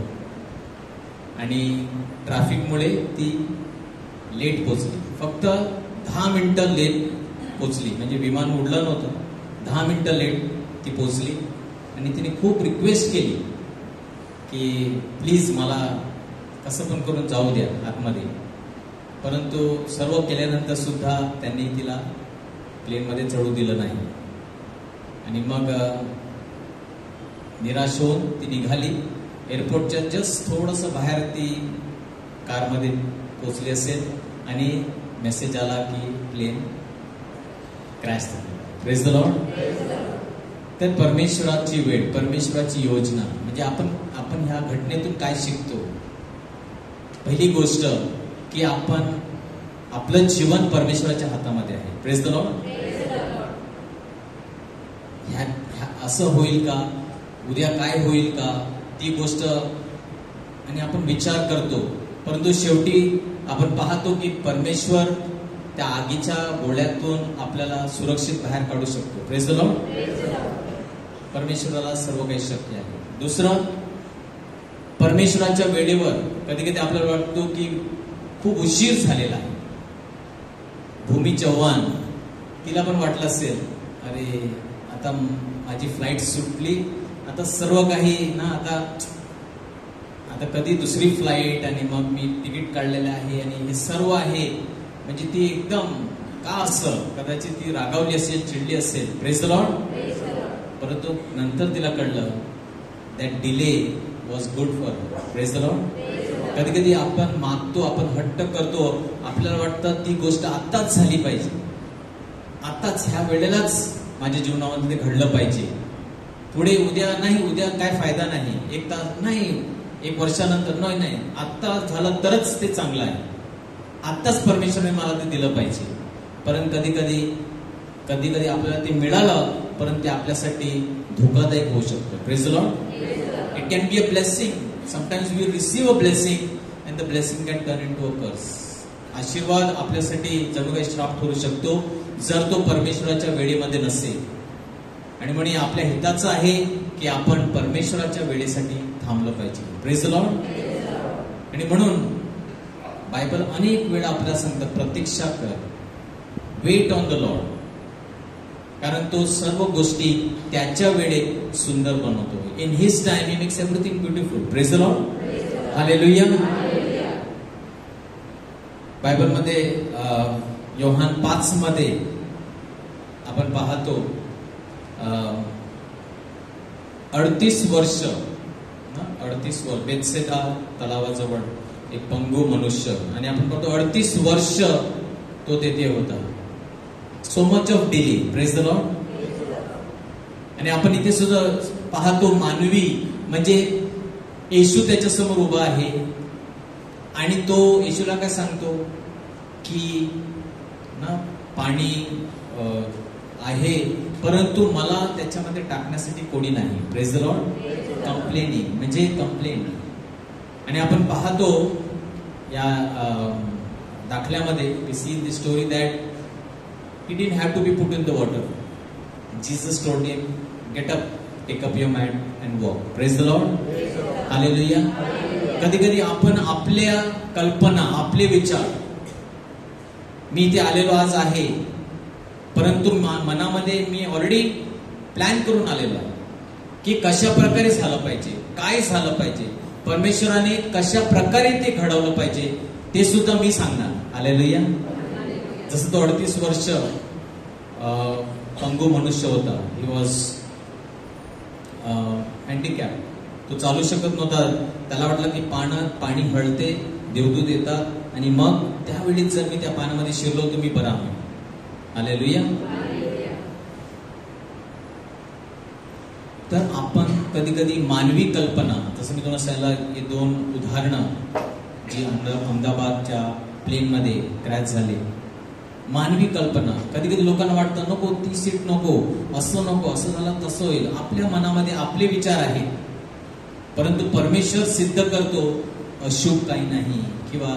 आणि ट्रॅफिकमुळे ती लेट पोचली. फक्त 10 मिनिटं लेट पोचली, म्हणजे विमान उडलं नव्हतं, 10 मिनिटं लेट ती पोचली. आणि तिने खूप रिक्वेस्ट केली की प्लीज मला कसं पण करून जाऊ द्या आतमध्ये, परंतु सर्व केल्यानंतर सुद्धा त्यांनी तिला प्लेनमध्ये चढू दिलं नाही. आणि मग निराश होऊन ती निघाली. एअरपोर्टच्या जस्ट थोडंसं बाहेर ती कारमध्ये पोचली असेल आणि मेसेज आला की प्लेन क्रॅश झाली. Praise the Lord. तर परमेश्वराची वेळ, परमेश्वराची योजना, म्हणजे आपण ह्या घटनेतून काय शिकतो. पहिली गोष्ट की आपण आपलं जीवन परमेश्वराच्या हातामध्ये आहे. Praise the Lord. असं होईल का, उद्या काय होईल का, ती गोष्ट आणि आपण विचार करतो, परंतु शेवटी आपण पाहतो की परमेश्वर त्या आगीच्या गोळ्यातून आपल्याला सुरक्षित बाहेर काढू शकतो. Praise the Lord. परमेश्वराला सर्व काही शक्य आहे. दुसरं, परमेश्वराच्या वेळेवर कधी कधी आपल्याला वाटतो की खूप उशीर झालेला आहे. भूमी चव्हाण, तिला पण वाटलं असेल अरे आता माझी फ्लाईट सुटली, आता सर्व काही ना, आता कधी दुसरी फ्लाईट आणि मग मी तिकीट काढलेलं आहे आणि हे सर्व आहे, म्हणजे ती एकदम का असं, कदाचित ती रागावली असेल, चिडली असेल. Praise the Lord. परंतु नंतर तिला कळलं that delay was good for her. Praise the Lord. कधी कधी आपण मागतो, आपण हट्ट करतो, आपल्याला वाटतं ती गोष्ट आत्ताच झाली पाहिजे, आत्ताच ह्या वेळेलाच माझ्या जीवनामध्ये घडलं पाहिजे, पुढे उद्या नाही, उद्या काय फायदा नाही, 1 तास नाही, 1 वर्षानंतर नाही, आत्ता झालं तरच ते चांगलं आहे, आत्ताच परमेश्वराने मला ते दिलं पाहिजे. परंतु कधी कधी आपल्याला ते मिळालं, परंतु ते आपल्यासाठी धोकादायक होऊ शकतं. Praise the Lord. It can be a blessing. Sometimes we receive a blessing and the blessing can turn into a curse. आशीर्वाद आपल्यासाठी जणू काही श्राप ठरू शकतो जर तो परमेश्वराच्या वेळेमध्ये नसेल. आणि म्हणून आपल्या हिताचं आहे की आपण परमेश्वराच्या वेळेसाठी थांबलं पाहिजे. Praise the Lord. आणि म्हणून बायबल अनेक वेळा आपल्याला सांगतात प्रतीक्षा कर, वेट ऑन द लॉर्ड, कारण तो सर्व गोष्टी त्याच्या वेळेत सुंदर बनवतो. In his time he makes everything beautiful. Praise the Lord. Hallelujah. बायबलमध्ये योहान 5 मध्ये आपण पाहतो 38 वर्ष बेथसेदा तलावाजवळ एक पंगू मनुष्य, आणि आपण पाहतो 38 वर्ष तो तेथे होता. So much of delay. Praise the Lord. आणि आपण इथे सुद्धा पाहतो मानवी म्हणजे येशू त्याच्या समोर उभा आहे आणि तो येशूला काय सांगतो की ना पाणी आहे परंतु मला त्याच्यामध्ये टाकण्यासाठी कोणी नाही. Praise the Lord. कंप्लेनिंग म्हणजे कंप्लेंट. आणि आपण पाहतो या दाखल्यामध्ये we see the story that he didn't have to be put in the water. Jesus told him, get up, take up your mat and walk. Praise the Lord. Hallelujah. कधी-कधी आपण आपल्या कल्पना, आपले विचार, मी इथे आलेलो आज आहे परंतु मनामध्ये मी ऑलरेडी प्लॅन करून आलेलो आहे की कशा प्रकारे झालं पाहिजे, काय झालं पाहिजे, परमेश्वराने कशा प्रकारे ते घडवलं पाहिजे ते सुद्धा मी सांगणार. हालेलुया. जसं तो 38 वर्ष पंगू मनुष्य होता. He was handicap. तो चालू शकत नव्हता. त्याला वाटलं की पाणी हळते, देवदूत येतात आणि मग त्यावेळीच जर मी त्या पाण्यामध्ये शिरलो तर मी बरा होईल. हालेलुया. तर आपण कधी कधी मानवी कल्पना, जसं मी तुम्हाला सांगितलं हे 2 उदाहरणं जी अहमदाबादच्या प्लेनमध्ये क्रॅश झाले, मानवी कल्पना. कधी कधी लोकांना वाटतं नको ती सीट नको, असं नको, असं झालं तसं होईल. आपल्या मनामध्ये आपले विचार आहेत परंतु परमेश्वर सिद्ध करतो अशुभ काही नाही, किंवा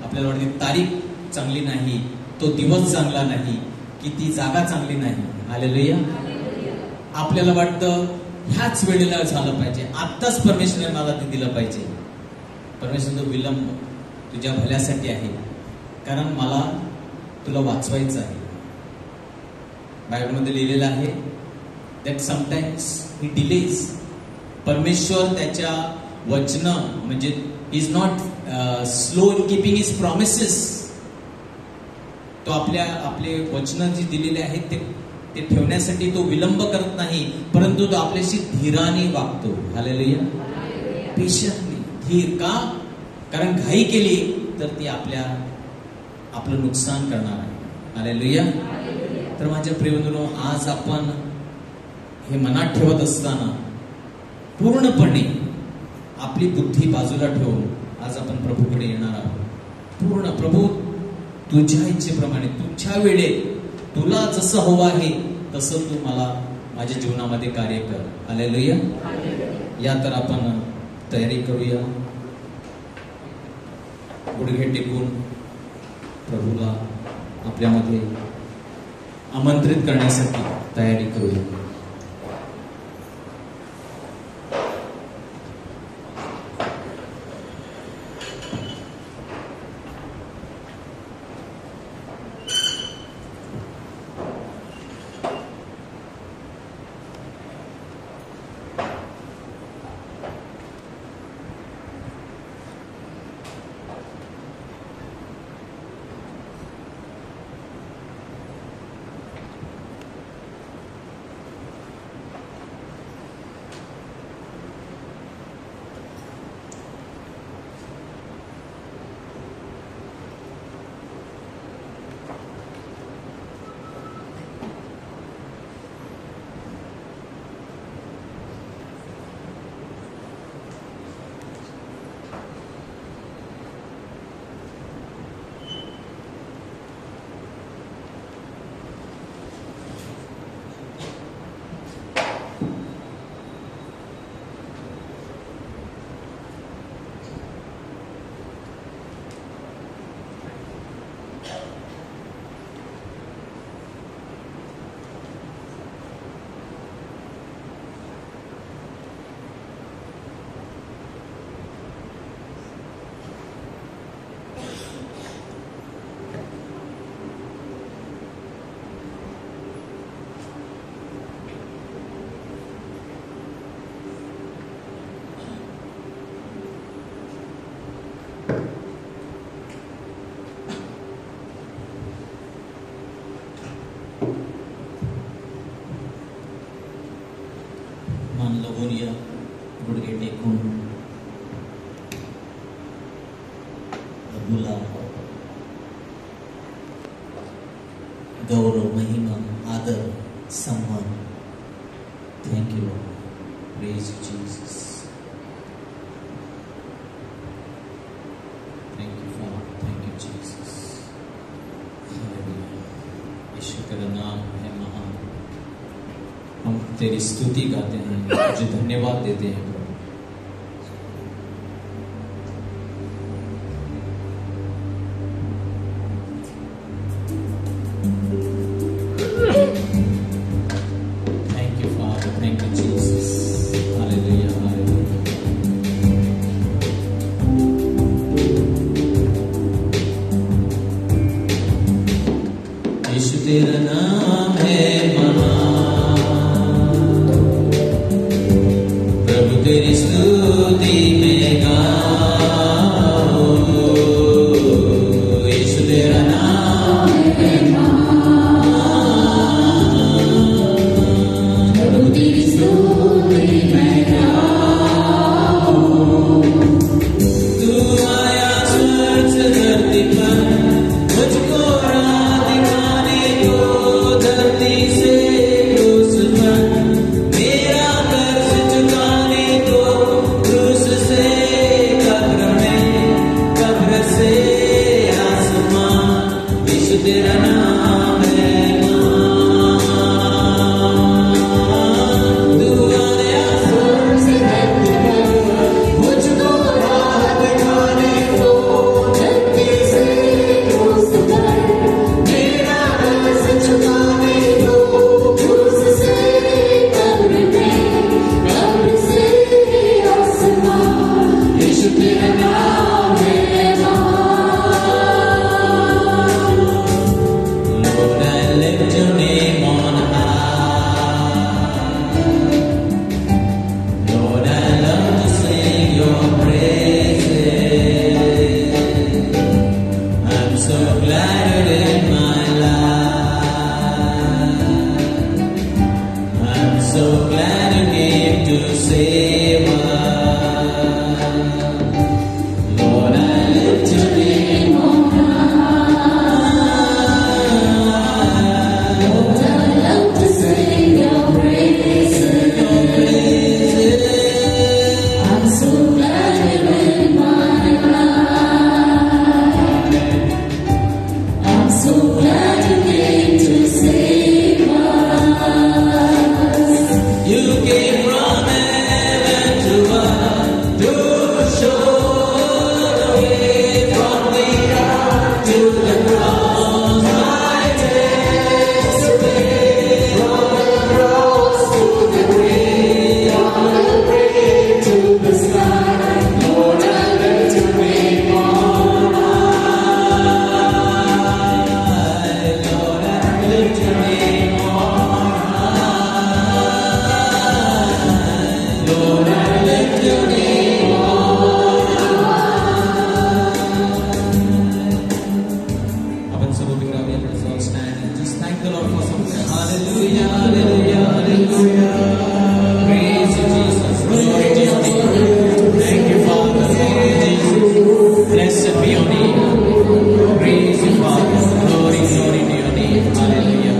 आपल्याला वाटते तारीख चांगली नाही, तो दिवस चांगला नाही, की ती जागा चांगली नाही. हालेलुया. आपल्याला वाटतं ह्याच वेळेला झालं पाहिजे, आत्ताच परमेश्वराने मला ते दिलं पाहिजे. परमेश्वराचा विलंब तुझ्या भल्यासाठी आहे, कारण मला तुला वाचवायचं आहे. बायबलमध्ये लिहिलेलं आहे दॅट समटाइम्स ही डिलेज. परमेश्वर त्याच्या वचन म्हणजे is not slow in keeping his promises. तो आपले वचन जी दिलेले आहेत ते ठेवण्यासाठी तो विलंब करत नाही, परंतु तो आपल्याशी धीराने वागतो. हालेलुया. पेशंटली. धीर का? कारण घाई केली तर ती आपलं नुकसान करणार आहे. हालेलुया. तर माझ्या प्रियबंधूंनो, आज आपण हे मनात ठेवत असताना पूर्णपणे आपली बुद्धी बाजूला ठेवून आज आपण प्रभूकडे येणार आहोत. पूर्ण प्रभू तुझ्या इच्छेप्रमाणे, तुझ्या वेळेत, तुला जसं हवं आहे तसं तू मला माझ्या जीवनामध्ये कार्य कर. हालेलुया. या तर आपण तयारी करूया. गुडघे टेकून प्रभूला आपल्यामध्ये आमंत्रित करण्यासाठी तयारी करूया. मान लगून या, गुडघे टेकून प्रभूला गौरव, महिमा, आदर, सम्मान. Thank you Lord. Praise Jesus. Thank you for, thank you Jesus. Yeshu तेरा नाम है महान. हम तेरी स्तुति गाते हैं, तुझे धन्यवाद देते हैं. Thank you, Father. Thank you, Jesus. Hallelujah. Hallelujah. यीशु तेरा नाम है महान, प्रभु तेरी स्तुति में गाओ. यीशु तेरा नाम है महान, प्रभु तेरी स्तुति में गाओ. तू आया स्वर्ग से धरती पर, मुझको राह दिखाने को. धरती से क्रूस पर मेरा कर्ज चुकाने को. क्रूस से कब्र में, कब्र से आसमान. यीशु तेरा नाम है महान. तू आया स्वर्ग से धरती पर, मुझको राह दिखाने को. धरती से क्रूस पर मेरा कर्ज चुकाने को. क्रूस से कब्र में, कब्र से आसमान. यीशु तेरा नाम है महान. Lord, I lift your name on high. Lord, I love to sing your praises. I'm so glad you're in my life. I'm so glad you came to save us. Lord, I lift your name on high. Lord, I love to sing your praises. I'm so glad you're in my life. I'm so glad you came to save us. You came from heaven to earth to show the way. From the earth to the cross, my days away. From the cross to the grave, on the grave to the sky. Lord, I lift your name on high. Lord, I lift your name on high. Lord, I lift your name on high. आपण सर्व बिरावी let's all stand and just thank the Lord for something. Hallelujah, hallelujah, hallelujah. Praise you, Jesus. Glory to your name. Thank you, Father. Thank you, Jesus. Blessed be your name. Praise you, Father. Glory, glory to your name. Hallelujah.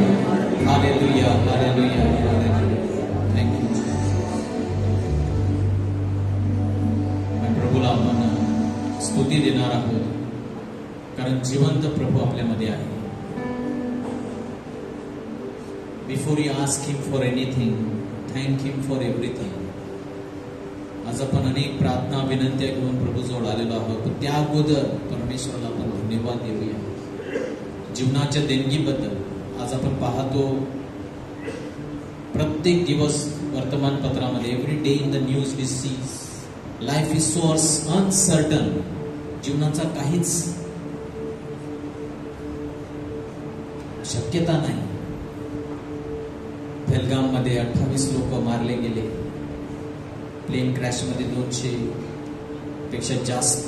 Hallelujah, hallelujah, hallelujah. Thank you, Jesus. मैं प्रभूला आपण स्तुती देणार आहोत, कारण जिवंत प्रभू आपल्यामध्ये आहे. Before you ask him for anything, thank him for everything. आज आपण अनेक प्रार्थना विनंत्या घेऊन प्रभूजवळ आलेलो आहोत, पण त्या अगोदर परमेश्वराला आपण धन्यवाद देऊया जीवनाच्या देणगीबद्दल. आज आपण पाहतो प्रत्येक दिवस वर्तमानपत्रामध्ये, every day in the news we see life is so uncertain. जीवनाचा काहीच शक्यता नाही. बेलगाम मध्ये 28 लोक मारले गेले. प्लेन क्रॅश मध्ये 200 पेक्षा जास्त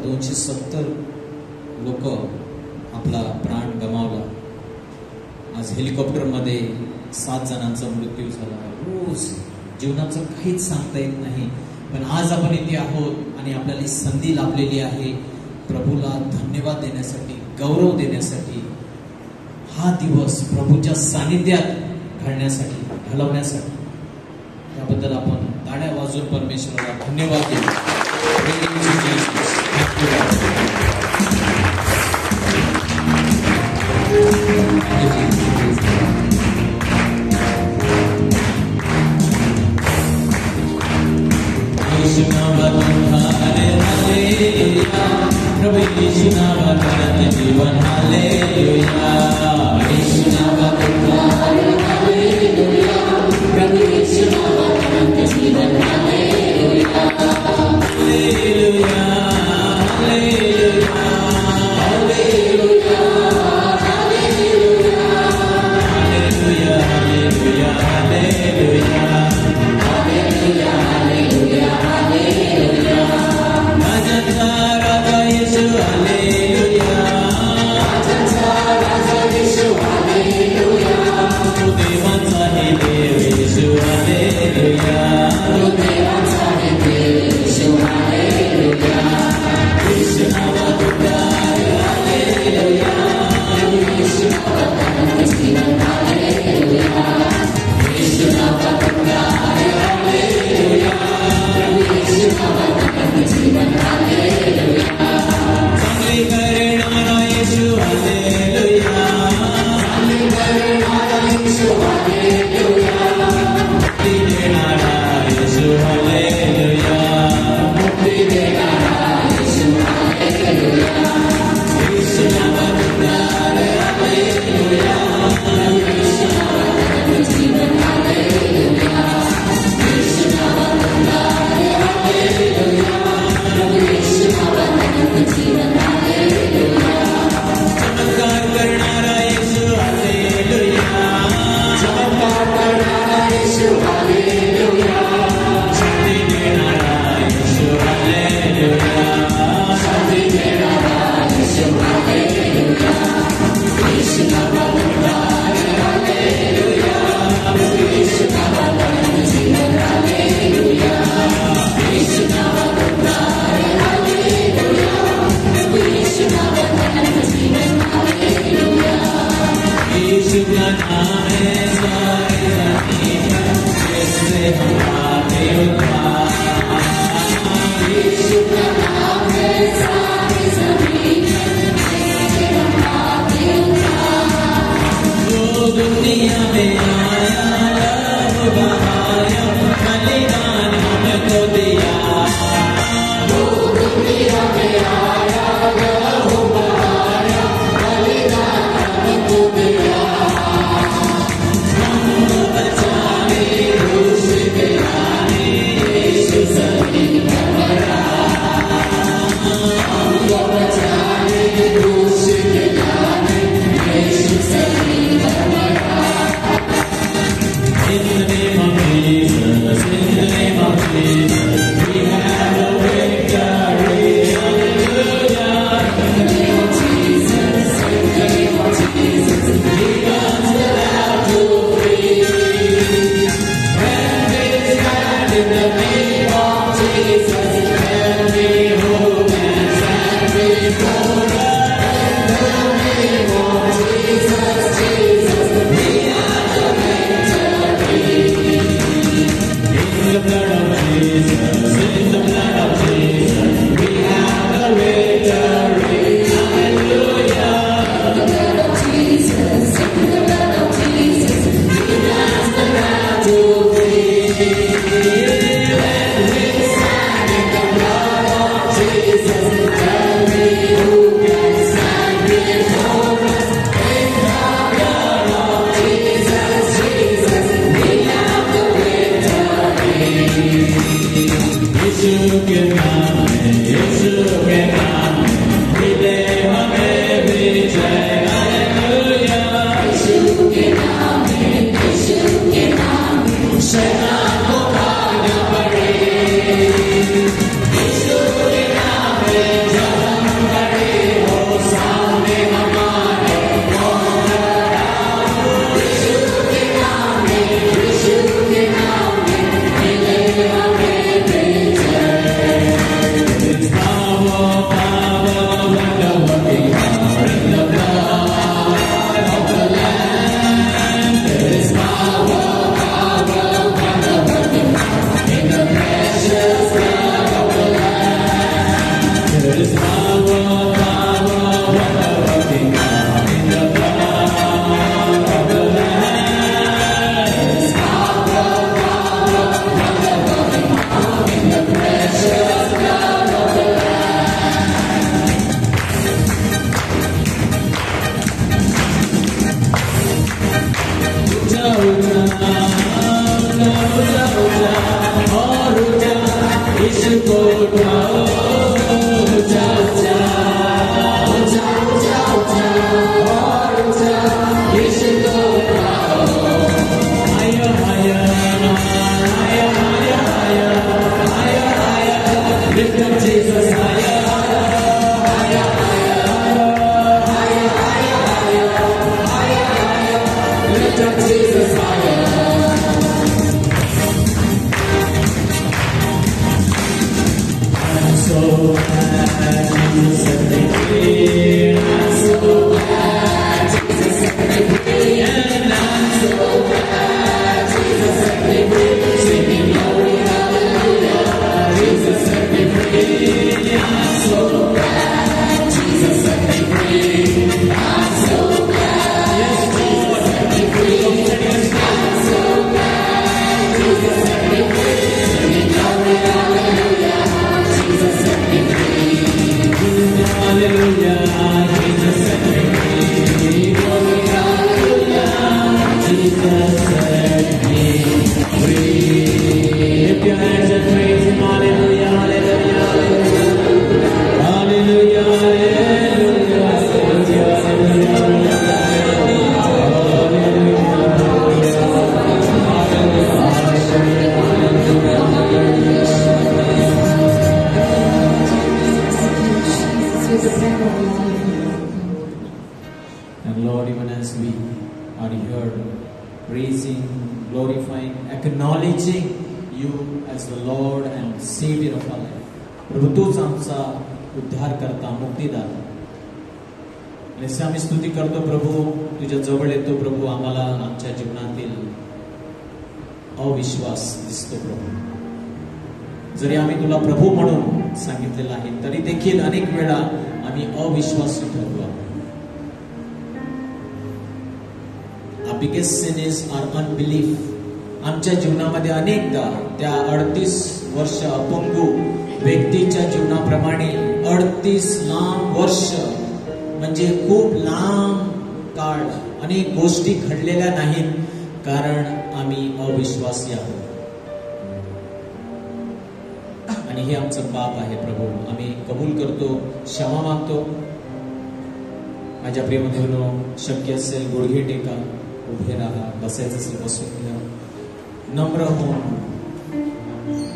270 लोक आपला प्राण गमावला. आज हेलिकॉप्टर मध्ये 7 जणांचा मृत्यू झाला. रोज जीवनाचं काहीच सांगता येत नाही. पण आज आपण इथे आहोत आणि आपल्याला संधी लाभलेली आहे प्रभूला धन्यवाद देण्यासाठी, गौरव देण्यासाठी, हा दिवस प्रभूच्या सानिध्यात घालवण्यासाठी. त्याबद्दल आपण टाळ्या वाजवून परमेश्वराला धन्यवाद देऊ. प्रभु यीशु नावात जीवन हालेलुया. यीशु नावात हालेलुया. प्रभु यीशु नावात जीवन hallelujah. Hallelujah hallelujah hallelujah hallelujah hallelujah hallelujah hallelujah hallelujah hallelujah hallelujah. राजा येशू हालेलुया. राजा येशू हालेलुया. तू देवाचा हे देव येशू हालेलुया. तू देवाचा हे देव येशू हालेलुया. येशू नावात उद्धार हालेलुया. येशू नावात जीवन हालेलुया. येशू नावात उद्धार हालेलुया. येशू नावात जीवन हालेलुया. चांगली करणारा येशू हालेलुया. चांगली करणारा येशू हालेलुया. मुक्ती देणारा येशू हालेलुया. मुक्ती देणारा येशू हालेलुया. येशू नावात उद्धार हालेलुया. येशू नावात जीवन हालेलुया. येशू नावात उद्धार हालेलुया. येशू नावात जीवन हालेलुया. चमत्कार करणारा येशू हालेलुया. चमत्कार करणारा येशू हालेलुया. शक्ती देणारा येशू हालेलुया. शक्ती देणारा येशू हालेलुया. येशू नावात उद्धार हालेलुया. येशू नावात जीवन हालेलुया. येशू नावात उद्धार हालेलुया. येशू नावात जीवन हालेलुया. यीशु का नाम है सारी ज़मीन पर, जिससे हम पाते उद्धार. यीशु का नाम है सारी ज़मीन पर, जिससे हम पाते उद्धार. वो दुनिया में आया, लहू बहाया, बलिदान हमको दिया. वो दुनिया में आया, लहू बहाया, बलिदान हमको दिया. हमको बचाने क्रूस पे लाने यीशु ज़मीन पर मरा. हमको बचाने क्रूस पे लाने यीशु ज़मीन पर मरा. In the name of Jesus, in the name of Jesus, we have a victory. Hallelujah. In the name of Jesus, in the name of Jesus, we got to have to free. When we stand in the name of Jesus, every hope and stand before us. In the name of Jesus, Jesus, we have the victory. In the blood of Jesus, in the blood of Jesus, we have the victory. Hallelujah. In the blood of Jesus, in the blood of Jesus, we have the battle free. When we stand in the blood of Jesus, tell me who can stand before us. In the blood of Jesus, Jesus, we have the victory. यीशु के नाम है, यीशु के नाम है, मिले हमें विजय. Hallelujah. यीशु के नाम है, यीशु के नाम है, शैतान को भागना पड़े. यीशु के नाम है, जब हम खड़े हो सामने हमारे, कौन डरा हो. यीशु के नाम है, यीशु के नाम है, यीशु को उठाओ, जाओ जाओ जाओ जाओ जाओ और जाओ, यीशु को उठाओ, Haya Haya Haya Haya Haya Haya Haya, lift up Jesus, Haya Haya Haya Haya Haya Haya Haya Haya, lift up Jesus, Haya. I'm so glad Jesus set me free. I'm so glad Jesus set me free. And I'm so glad Jesus set me free. Singing glory, hallelujah, Jesus set me free. I'm so glad Jesus set me free. I'm so glad, yes Lord, set me free. I'm so glad Jesus set me free. Singing glory, hallelujah, Jesus set me free. Hallelujah, Jesus set me free. Glory, hallelujah, Jesus set me free. Lift your hands and praise Him. Hallelujah, hallelujah, hallelujah, hallelujah, hallelujah, and Lord, even as we are here praising, glorifying, acknowledging You as the Lord and Savior of our life, प्रभु तूच आमचा उद्धार करता, मुक्तीदाता. आणि असे आम्ही स्तुती करतो प्रभू, तुझ्या जवळ येतो प्रभू. आम्हाला आमच्या जीवनातील अविश्वास दिसतो प्रभू. जरी आम्ही तुला प्रभू म्हणून सांगितलेलं आहे तरी देखील अनेक वेळा आम्ही अविश्वासू ठरलो. Our biggest sin is our unbelief. आमच्या जीवनामध्ये अनेकदा त्या 38 वर्ष अपंगू व्यक्तीच्या जीवनाप्रमाणे 38 लांब वर्ष म्हणजे खूप लांब काळ अनेक गोष्टी घडलेल्या नाहीत, कारण आम्ही अविश्वासी आहोत. आणि हे आमचं पाप आहे प्रभू. आम्ही कबूल करतो, क्षमा मागतो. माझ्या प्रियमधून शक्य असेल गुडघे टेका, उभे राहा, बसायचं असेल बसून घ्या. नम्र होऊन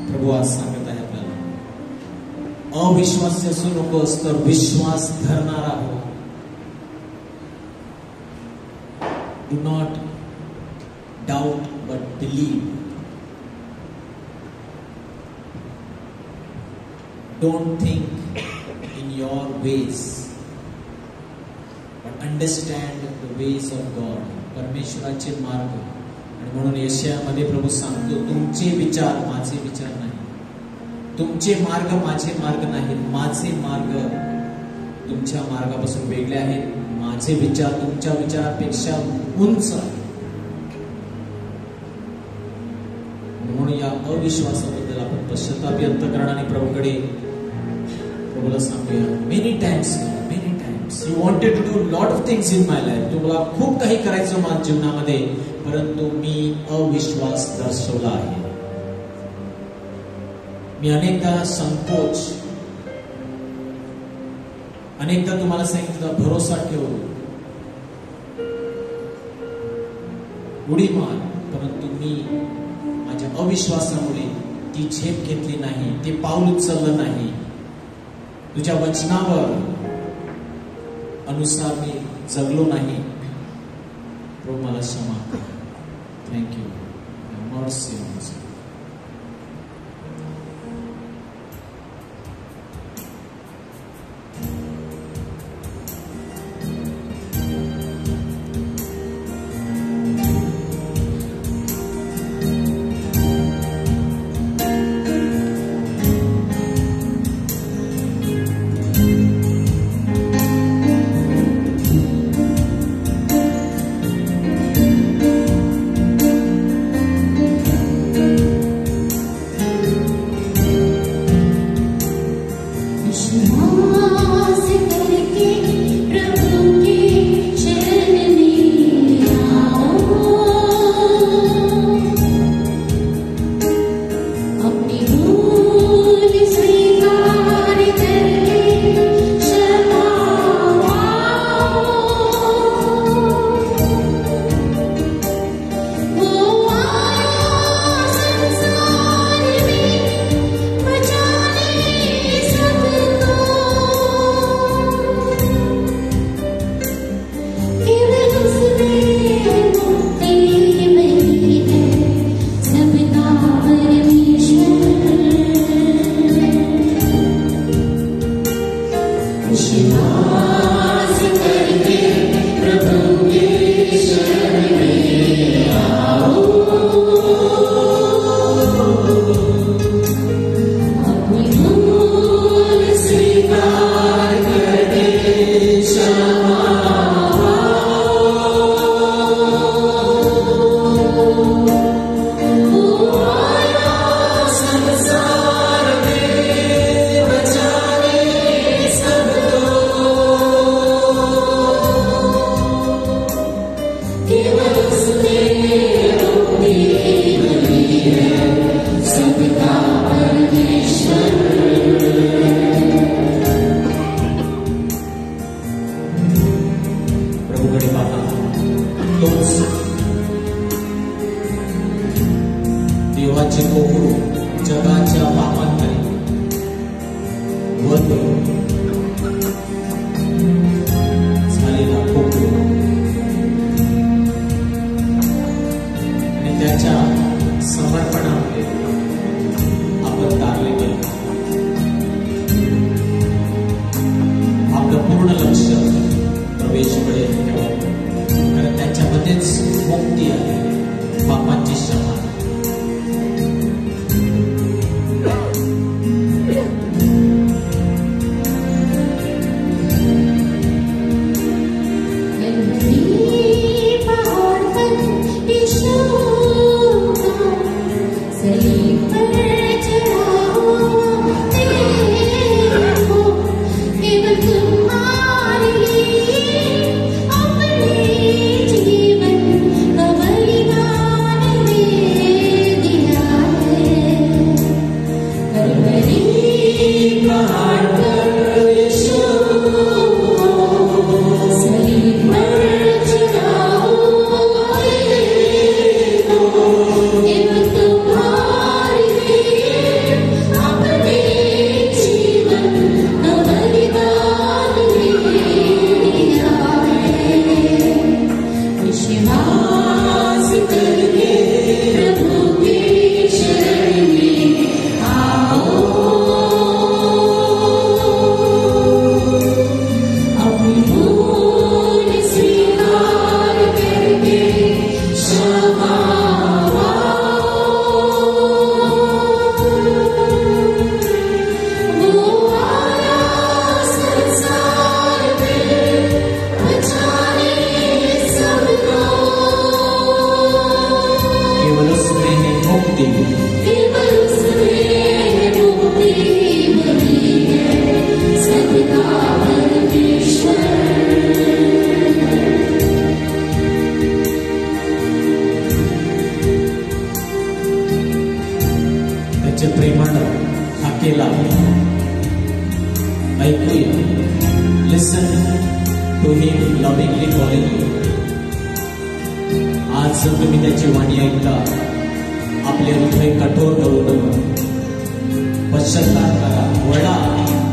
प्रभू आज सांगत आहे आपल्याला, अविश्वासी असू नकोस तर विश्वास धरणारा हो. Do not doubt but believe. Don't think in your ways, but understand the ways of God. परमेश्वराचे मार्ग. आणि म्हणून यशायामध्ये प्रभू सांगतो, तुमचे विचार माझे विचार नाही, तुमचे मार्ग माझे मार्ग नाहीत. माझे मार्ग तुमच्या मार्गापासून वेगळे आहेत. माझे विचार तुमच्या विचारापेक्षा उंच आहेत. म्हणून या अविश्वासाबद्दल आपण पश्चाताप अंतःकरणाने प्रभूकडे प्रभूला सांगूया. Many times you wanted to do lot of things in my life. तुम्हाला खूप काही करायचं माझ्या जीवनामध्ये, परंतु मी अविश्वास दर्शवला आहे. मी अनेकदा संकोच, अनेकदा तुम्हाला सांगितलं भरोसा ठेव, उडी मार, परंतु मी माझ्या अविश्वासामुळे ती झेप घेतली नाही, ते पाऊल उचललं नाही. तुझ्या वचनावर अनुसार मी जगलो नाही. प्रभू मला क्षमा कर. थँक्यू. मर्सी. पोखरू जगाच्या पापांकडे वध झालेला पोखरू आणि त्याच्या समर्पणामध्ये आपण तारले गेलो. आपलं पूर्ण लक्ष प्रवेशकडे ठेवावं, कारण त्याच्यामध्येच मुक्ती आहे, पापांची क्षमा. आज तुम्ही त्याची वाणी ऐकता, आपले हृदय कठोर करू नका, पश्चाताप करा, वळा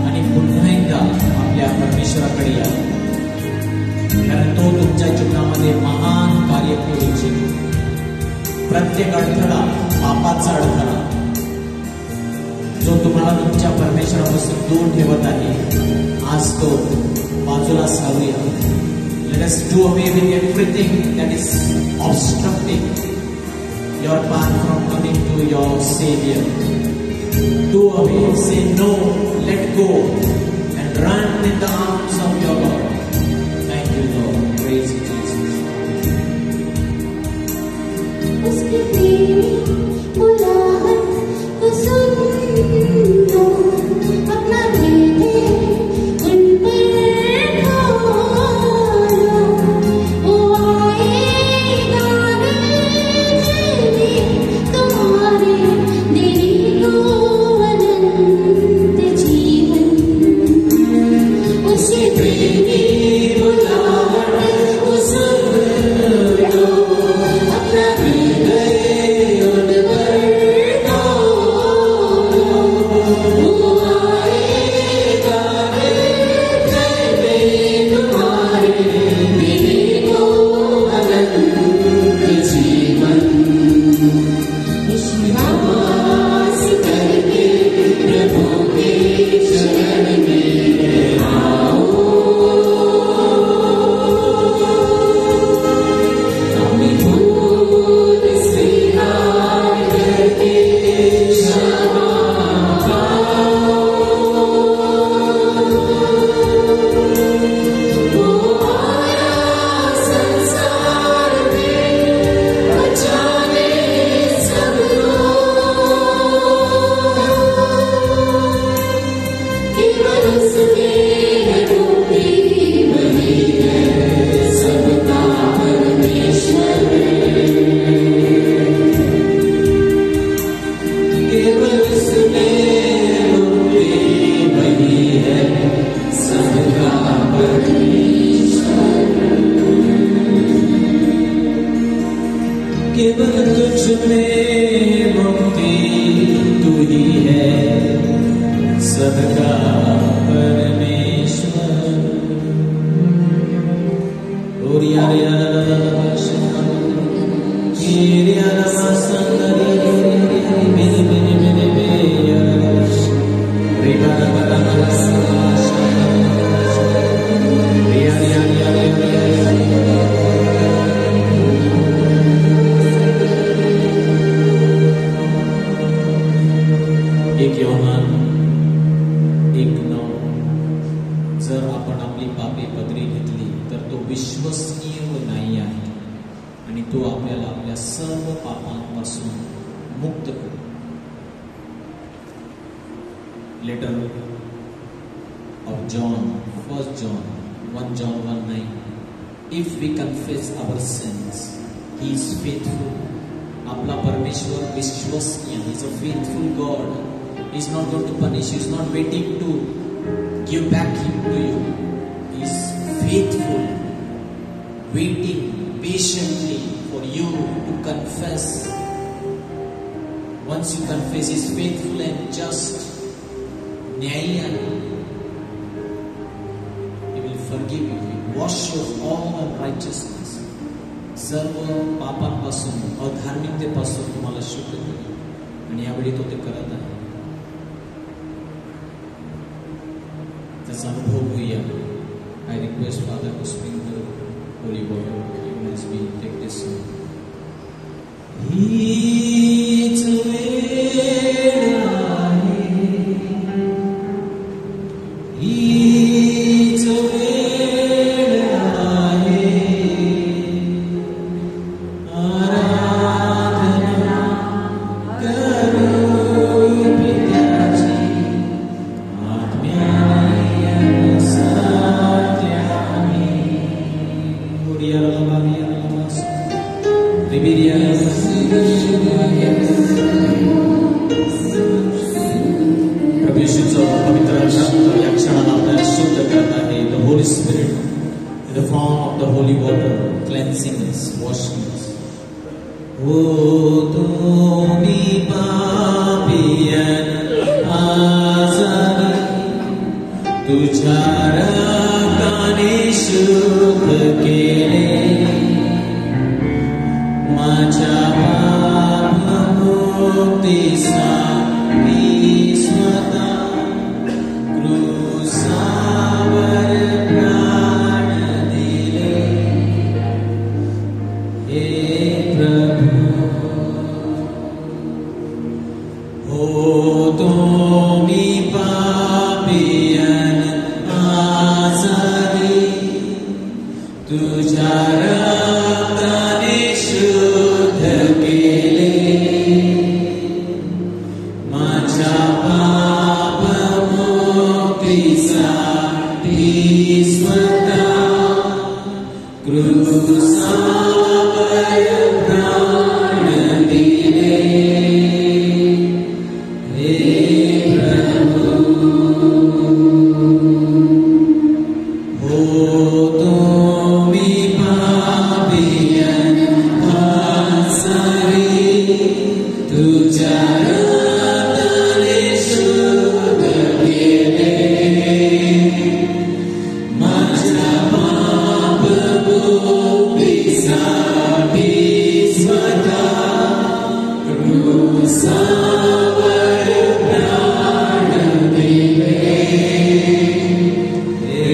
आणि पुन्हा एकदा आपल्या परमेश्वराकडे या, कारण तो तुमच्या जीवनामध्ये महान कार्य करू इच्छितो. प्रत्येक अडथळा, पापाचा अडथळा जो तुम्हाला तुमच्या परमेश्वरापासून दूर ठेवत आहे, आज तो बाजूला सारूया. Let us do away with everything that is obstructing your path from coming to your Savior. Do away, say no, let go, and run in the arms of your Lord. Thank you, Lord. Praise you, Jesus. उसके प्रेमी बुलाहट को सुन low, अपना दिल उन पर अपना सदका परमेश्वर एक योहान 1:9 जर आपण आपली पापे पदरी घेतली तर तो विश्वसनीय व न्यायी आहे आणि तो आपल्याला आपल्या सर्व पापांपासून मुक्त करेल. Letter of John 1 John 1:9 if we confess our sins he is faithful. आपला परमेश्वर विश्वसनीय. He is a faithful God. He is not going to punish. He is not waiting to give back him to you. He is faithful, waiting patiently for you to confess. Once you confess, He is faithful and just. Nyaya. He will forgive you. He will wash your all unrighteousness. सर्व पापांपासून अधार्मिकतेपासून तुम्हाला शुद्ध करेल आणि यावेळी तो ते करत आहे. अनुभव होईया. I request Father to speak the Holy Word even as we take this song. हीच वेळ आहे, हीच वेळ आहे, आराधना करू पित्याची पवित्र शब्द या क्षणाला आपल्याला शुद्ध करत आहे. The Holy Spirit in the form of the holy water cleansing us, washing us. O तुम्ही पापियन आजारी तुझ्या रक्ताने शुद्ध केले माझ्या पापमुक्तीसाठी स्वतः क्रूसावर प्राण दिले. हे प्रभू हो तुम्ही पापियन आजारी तुझ्या रक्ताने शुद्ध केले माझ्या पापमुक्तीसाठी स्वतः क्रूसावर प्राण दिले. हे प्रभू हो तुम्ही पापियन आजारी तुझ्या रक्ताने शुद्ध केले माझ्या पापमुक्तीसाठी स्वतः क्रूसावर प्राण दिले. हे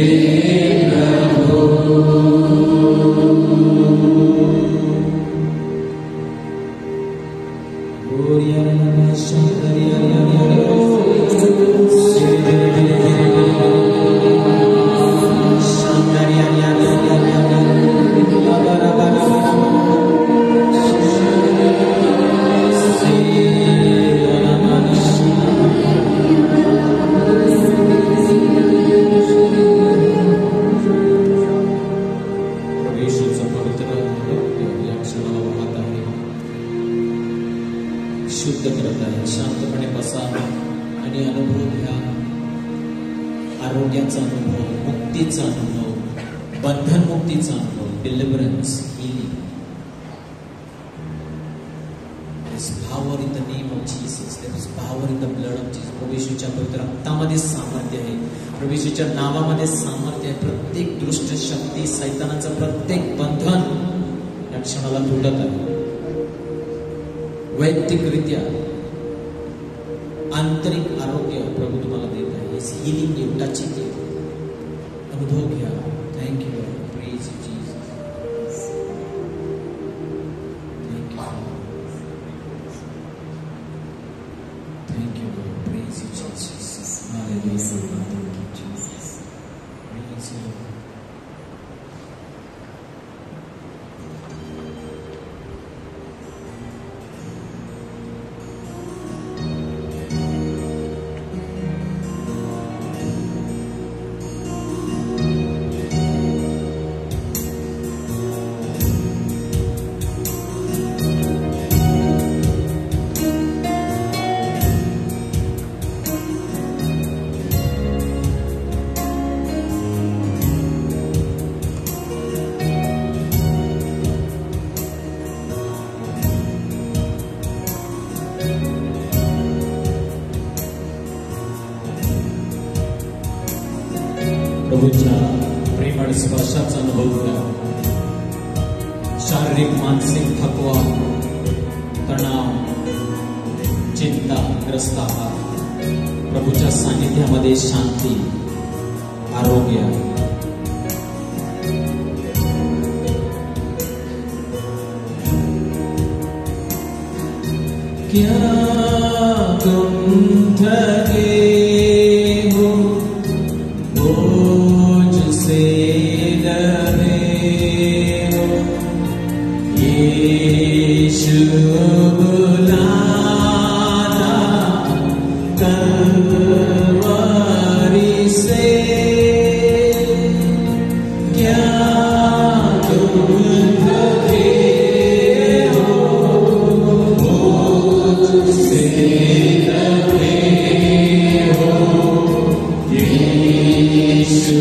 प्रभू शुद्ध करत आहे. शांतपणे बसा आणि अनुभव घ्या. आरोग्याचा अनुभव, मुक्तीचा अनुभव, बंधन मुक्तीचा अनुभव, डिलिव्हरन्स, healing. There is power in the name of Jesus. There is power power in the blood of Jesus. प्रभू येशूच्या पवित्र रक्तामध्ये सामर्थ्य आहे. प्रभू येशूच्या नावामध्ये सामर्थ्य आहे. प्रत्येक दुष्ट शक्ती, सैतानाचं प्रत्येक बंधन या क्षणाला तुटत आहे. वैयक्तिकरित्या आंतरिक आरोग्य प्रभू तुम्हाला देत आहे. Is healing you, touching you. अनुभव घ्या. Thank you. Praise you Jesus. Thank you. Thank you. Praise you Jesus. Hallelujah. Praise you. प्रभूच्या प्रेमळ स्पर्शाचा अनुभव करा. शारीरिक मानसिक थकवा, तणाव, चिंताग्रस्त आहात. प्रभूच्या सानिध्यामध्ये शांती, आरोग्य. क्या तुम थके हो बोझ से डरे हो, यीशु बुलाता कलवरी से. क्या तुम थके हो बोझ से डरे हो, यीशु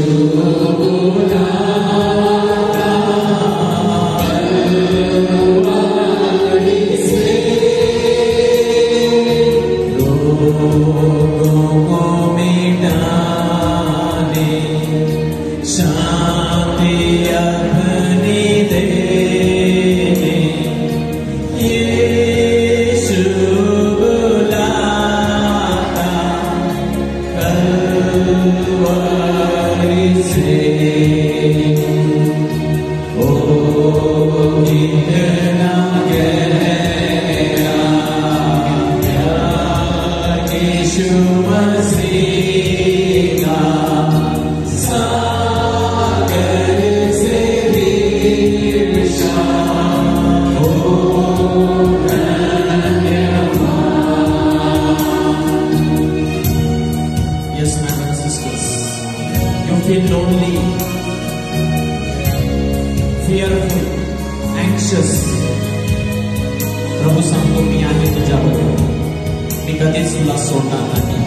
प्रभू सांगतो मी आहे तुझ्याबरोबर, मी कधीच तुला सोडणार नाही.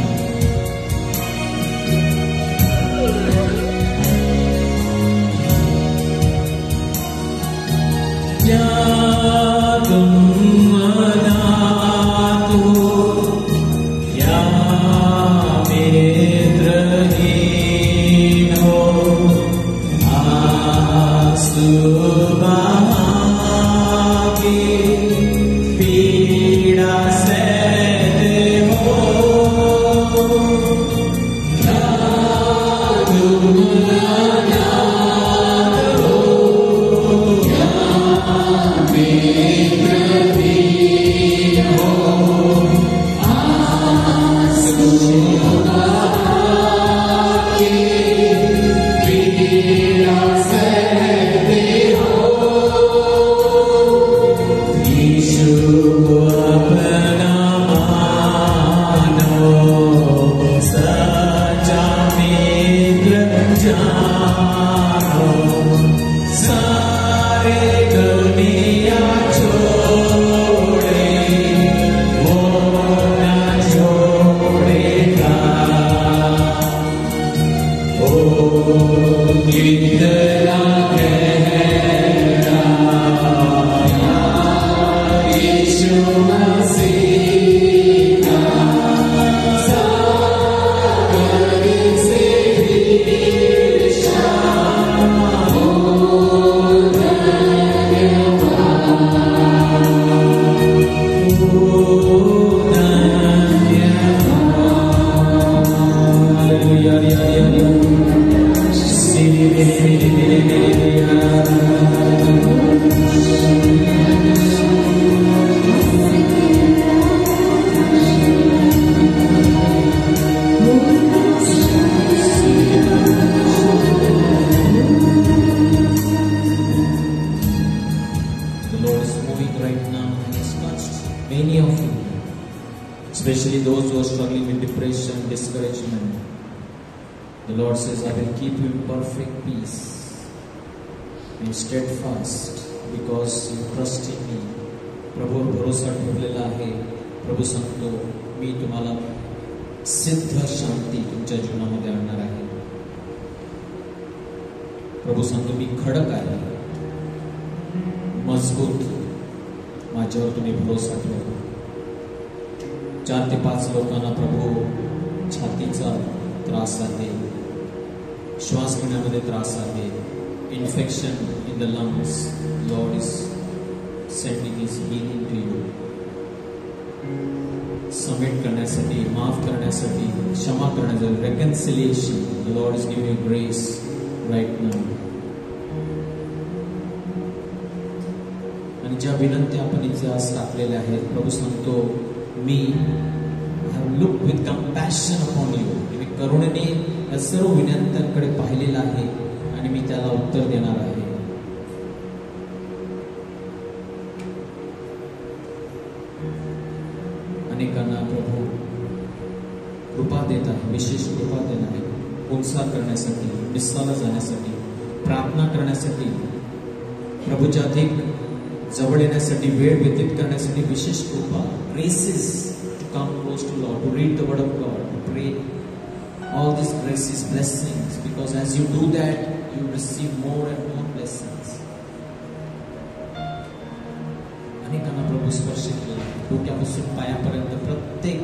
क्या तुम अनाथ हो या मित्रहीन हो, आंसू पीड़ा सहते हो, especially those who are struggling with depression, discouragement. The Lord says, I will keep you in perfect peace. Be steadfast because you trust in me. प्रभूवर भरोसा ठेवलेला आहे. प्रभू सांगतो मी तुम्हाला सिद्ध शांती तुमच्या जीवनामध्ये आणणार आहे. प्रभू सांगतो मी खडक आहे, मजबूत, माझ्यावर तुम्ही भरोसा ठेवा. 4 ते 5 लोकांना प्रभू छातीचा त्रास आहे, श्वास घेण्यामध्ये त्रास आहे, infection in the lungs. Lord is sending his healing to you. Submit करण्यासाठी, माफ करण्यासाठी, क्षमा करण्यासाठी, reconciliation. The Lord is giving you grace right now. आणि ज्या विनंत्या आपण इथे आज टाकलेल्या आहेत, प्रभू सांगतो मी have look with compassion upon you. मी करुणेने या सर्व विनंत्यांकडे पाहिलेलं आहे आणि मी त्याला उत्तर देणार आहे. अनेकांना प्रभू कृपा देत आहे, विशेष कृपा देत आहे, पुनसार करण्यासाठी, विश्वाला जाण्यासाठी, प्रार्थना करण्यासाठी, प्रभूच्या अधिक जवळ येण्यासाठी, वेळ व्यतीत करण्यासाठी विशेष कृपा. graces to come close to Lord, to read the word of God, to pray. All these graces, blessings, because as you do that, you receive more and more blessings. अनेकांना प्रभू स्पर्श केला, डोक्यापासून पायापर्यंत प्रत्येक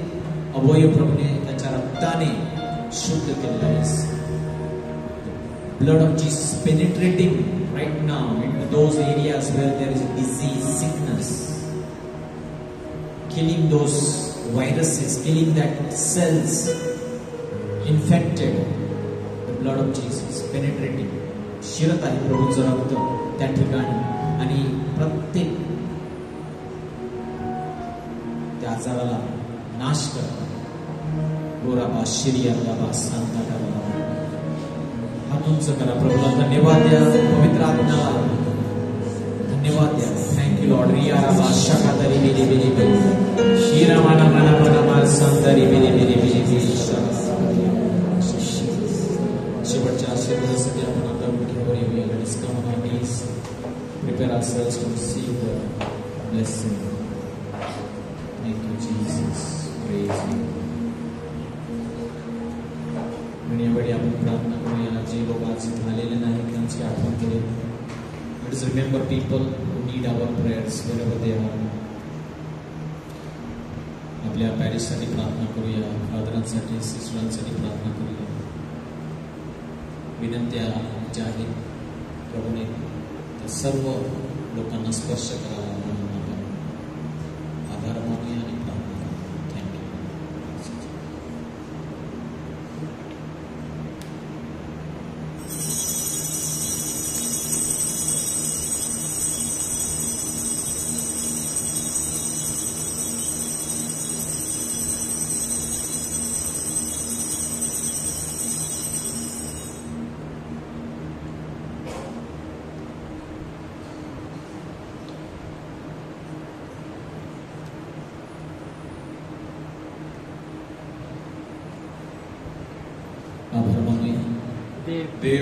अवयव प्रभूने त्याच्या रक्ताने शुद्ध केलेला आहे. Blood of Jesus penetrating right now into those areas where there is disease, sickness, killing those viruses, killing that cells infected. The blood of Jesus penetrating. शिरत आहे प्रभूचं रक्त त्या ठिकाणी आणि प्रत्येक त्या आजाराला नाश करतात. गोराबा शिरियाला सांता करा. हात उंच करा, प्रभूला धन्यवाद द्या. पवित्र आत्मा धन्यवाद द्या. Thank you Lord. रिया राबा शकादरी बिरी बिरी बिरी शीरा माना माना माना माल सांतारी बिरी बिरी बिरी बिरी. शेवटच्या आशीर्वादासाठी आपण आता मुख्यावर येऊया. Let's come on our knees, prepare ourselves to receive the blessing. Thank you Jesus. Praise you. आणि यावेळी आपण प्रार्थना करूया. जे लोक आज झालेले नाहीत त्यांची आठवण करू. Let's remember people who need our prayers wherever they are. आपल्या पॅरिससाठी प्रार्थना करूया, फादरांसाठी, सिस्टरांसाठी प्रार्थना करूया. विनंत्या ज्या आहेत प्रभूने त्या सर्व लोकांना स्पर्श करावा म्हणून आपण आभार मानूया आणि प्रार्थना करूया. थँक्यू.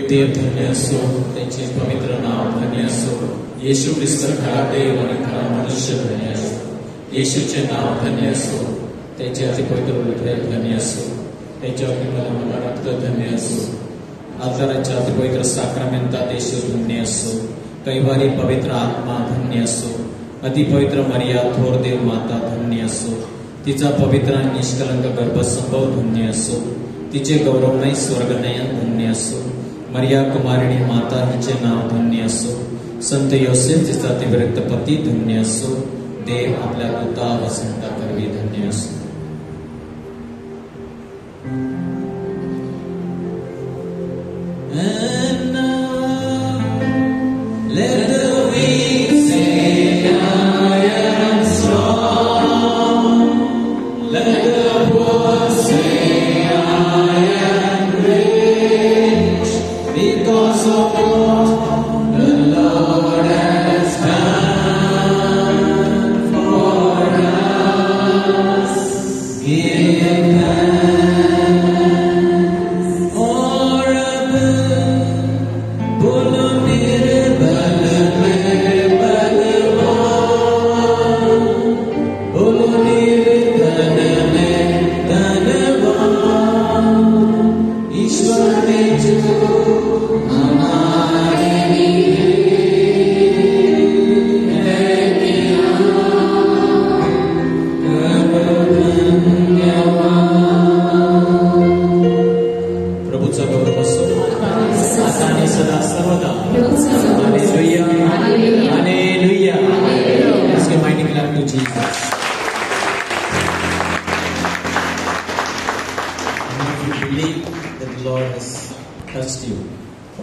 देव धन्य असो, त्याचे पवित्र नाव धन्य असो. येशू ख्रिस्त खरा देव आणि खरा मनुष्य धन्य असो. येशूचे नाव धन्य असो, त्याचे अतिपवित्र हृदय धन्य असो, त्याच्यावरती मला रक्त धन्य असो. आजाराच्या अतिपवित्र साक्रामेंतात येशू धन्य असो. कैवारी पवित्र आत्मा धन्य असो. अतिपवित्र मरिया थोर देव माता धन्य असो. तिचा पवित्र आणि निष्कलंक गर्भसंभव धन्य असो. तिचे गौरवमय स्वर्गनयन धन्य असो. मरिया कुमारिणी माता हिचे नाव धन्य असो. संत योसेफ तिचा अतिविरक्त पती धन्य असो. देव आपल्या दूता वसंता करवी धन्य असो. He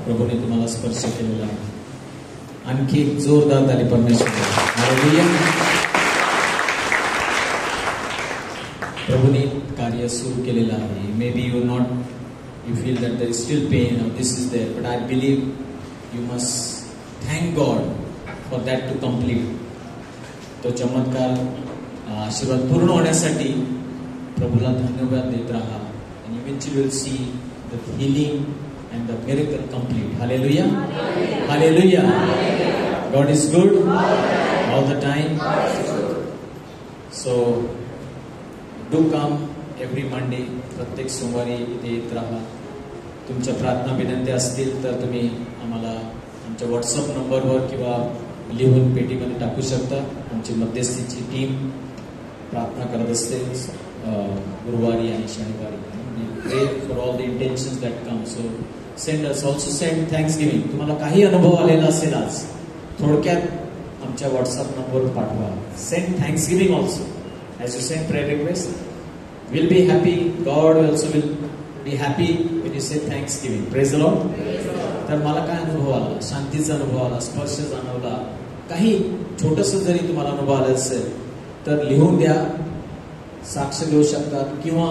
प्रभूने तुम्हाला स्पर्श केलेला आहे. आणखी एक जोरदार ताली परमेश्वर. प्रभूने कार्य सुरू केलेलं आहे. May be you feel that there is still pain or this is there, but I believe you must thank God for that to complete. तो चमत्कार आशीर्वाद पूर्ण होण्यासाठी प्रभूला धन्यवाद देत राहा. and eventually you will see the healing and the miracle complete. Hallelujah. Hallelujah. God is good all the time. So do come every Monday. प्रत्येक सोमवारी इथे येत राहा. तुमच्या प्रार्थना विनंती असतील तर तुम्ही आम्हाला आमच्या व्हॉट्सअप नंबरवर किंवा लिहून पेटीमध्ये टाकू शकता. आमची मध्यस्थीची टीम प्रार्थना करत असते गुरुवारी आणि शनिवारी. Pray for all the intentions that come. So send us. Also send thanksgiving. तुम्हाला काही अनुभव आलेला असेल आज, थोडक्यात आमच्या व्हॉट्सअप नंबरवर पाठवा. Send thanksgiving also. As you send prayer requests, we'll be happy. God also will be happy when you say thanksgiving. Praise the Lord. तर मला काय अनुभव आला? शांतीचा अनुभव आला, स्पर्श जाणवला. काही छोटस जरी तुम्हाला अनुभव आला असेल तर लिहून द्या, साक्ष देऊ शकता किंवा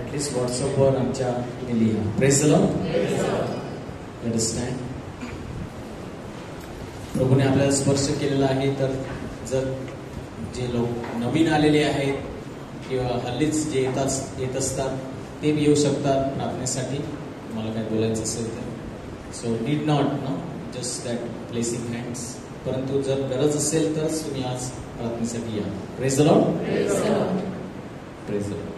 ऍटलीस्ट व्हॉट्सअपवर आमच्या लिहा. Praise the Lord. Let us stand. प्रभूने आपल्याला स्पर्श केलेला आहे. तर जर जे लोक नवीन आलेले आहेत किंवा हल्लीच जे येत असतात ते येऊ शकतात प्रार्थनेसाठी. तुम्हाला काय बोलायचं असेल तर. So need not just that placing hands. परंतु जर गरज असेल तर तुम्ही आज प्रार्थनेसाठी या. Praise the Lord. Praise the Lord.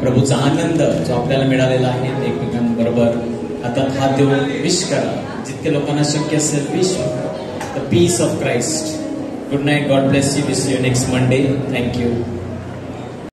प्रभूचा आनंद जो आपल्याला मिळालेला आहे एकमेकांबरोबर हातात हात देऊन विश करा. जितके लोकांना शक्य असेल wish. The peace of Christ. Good night. God bless you. Wish you next Monday. Thank you.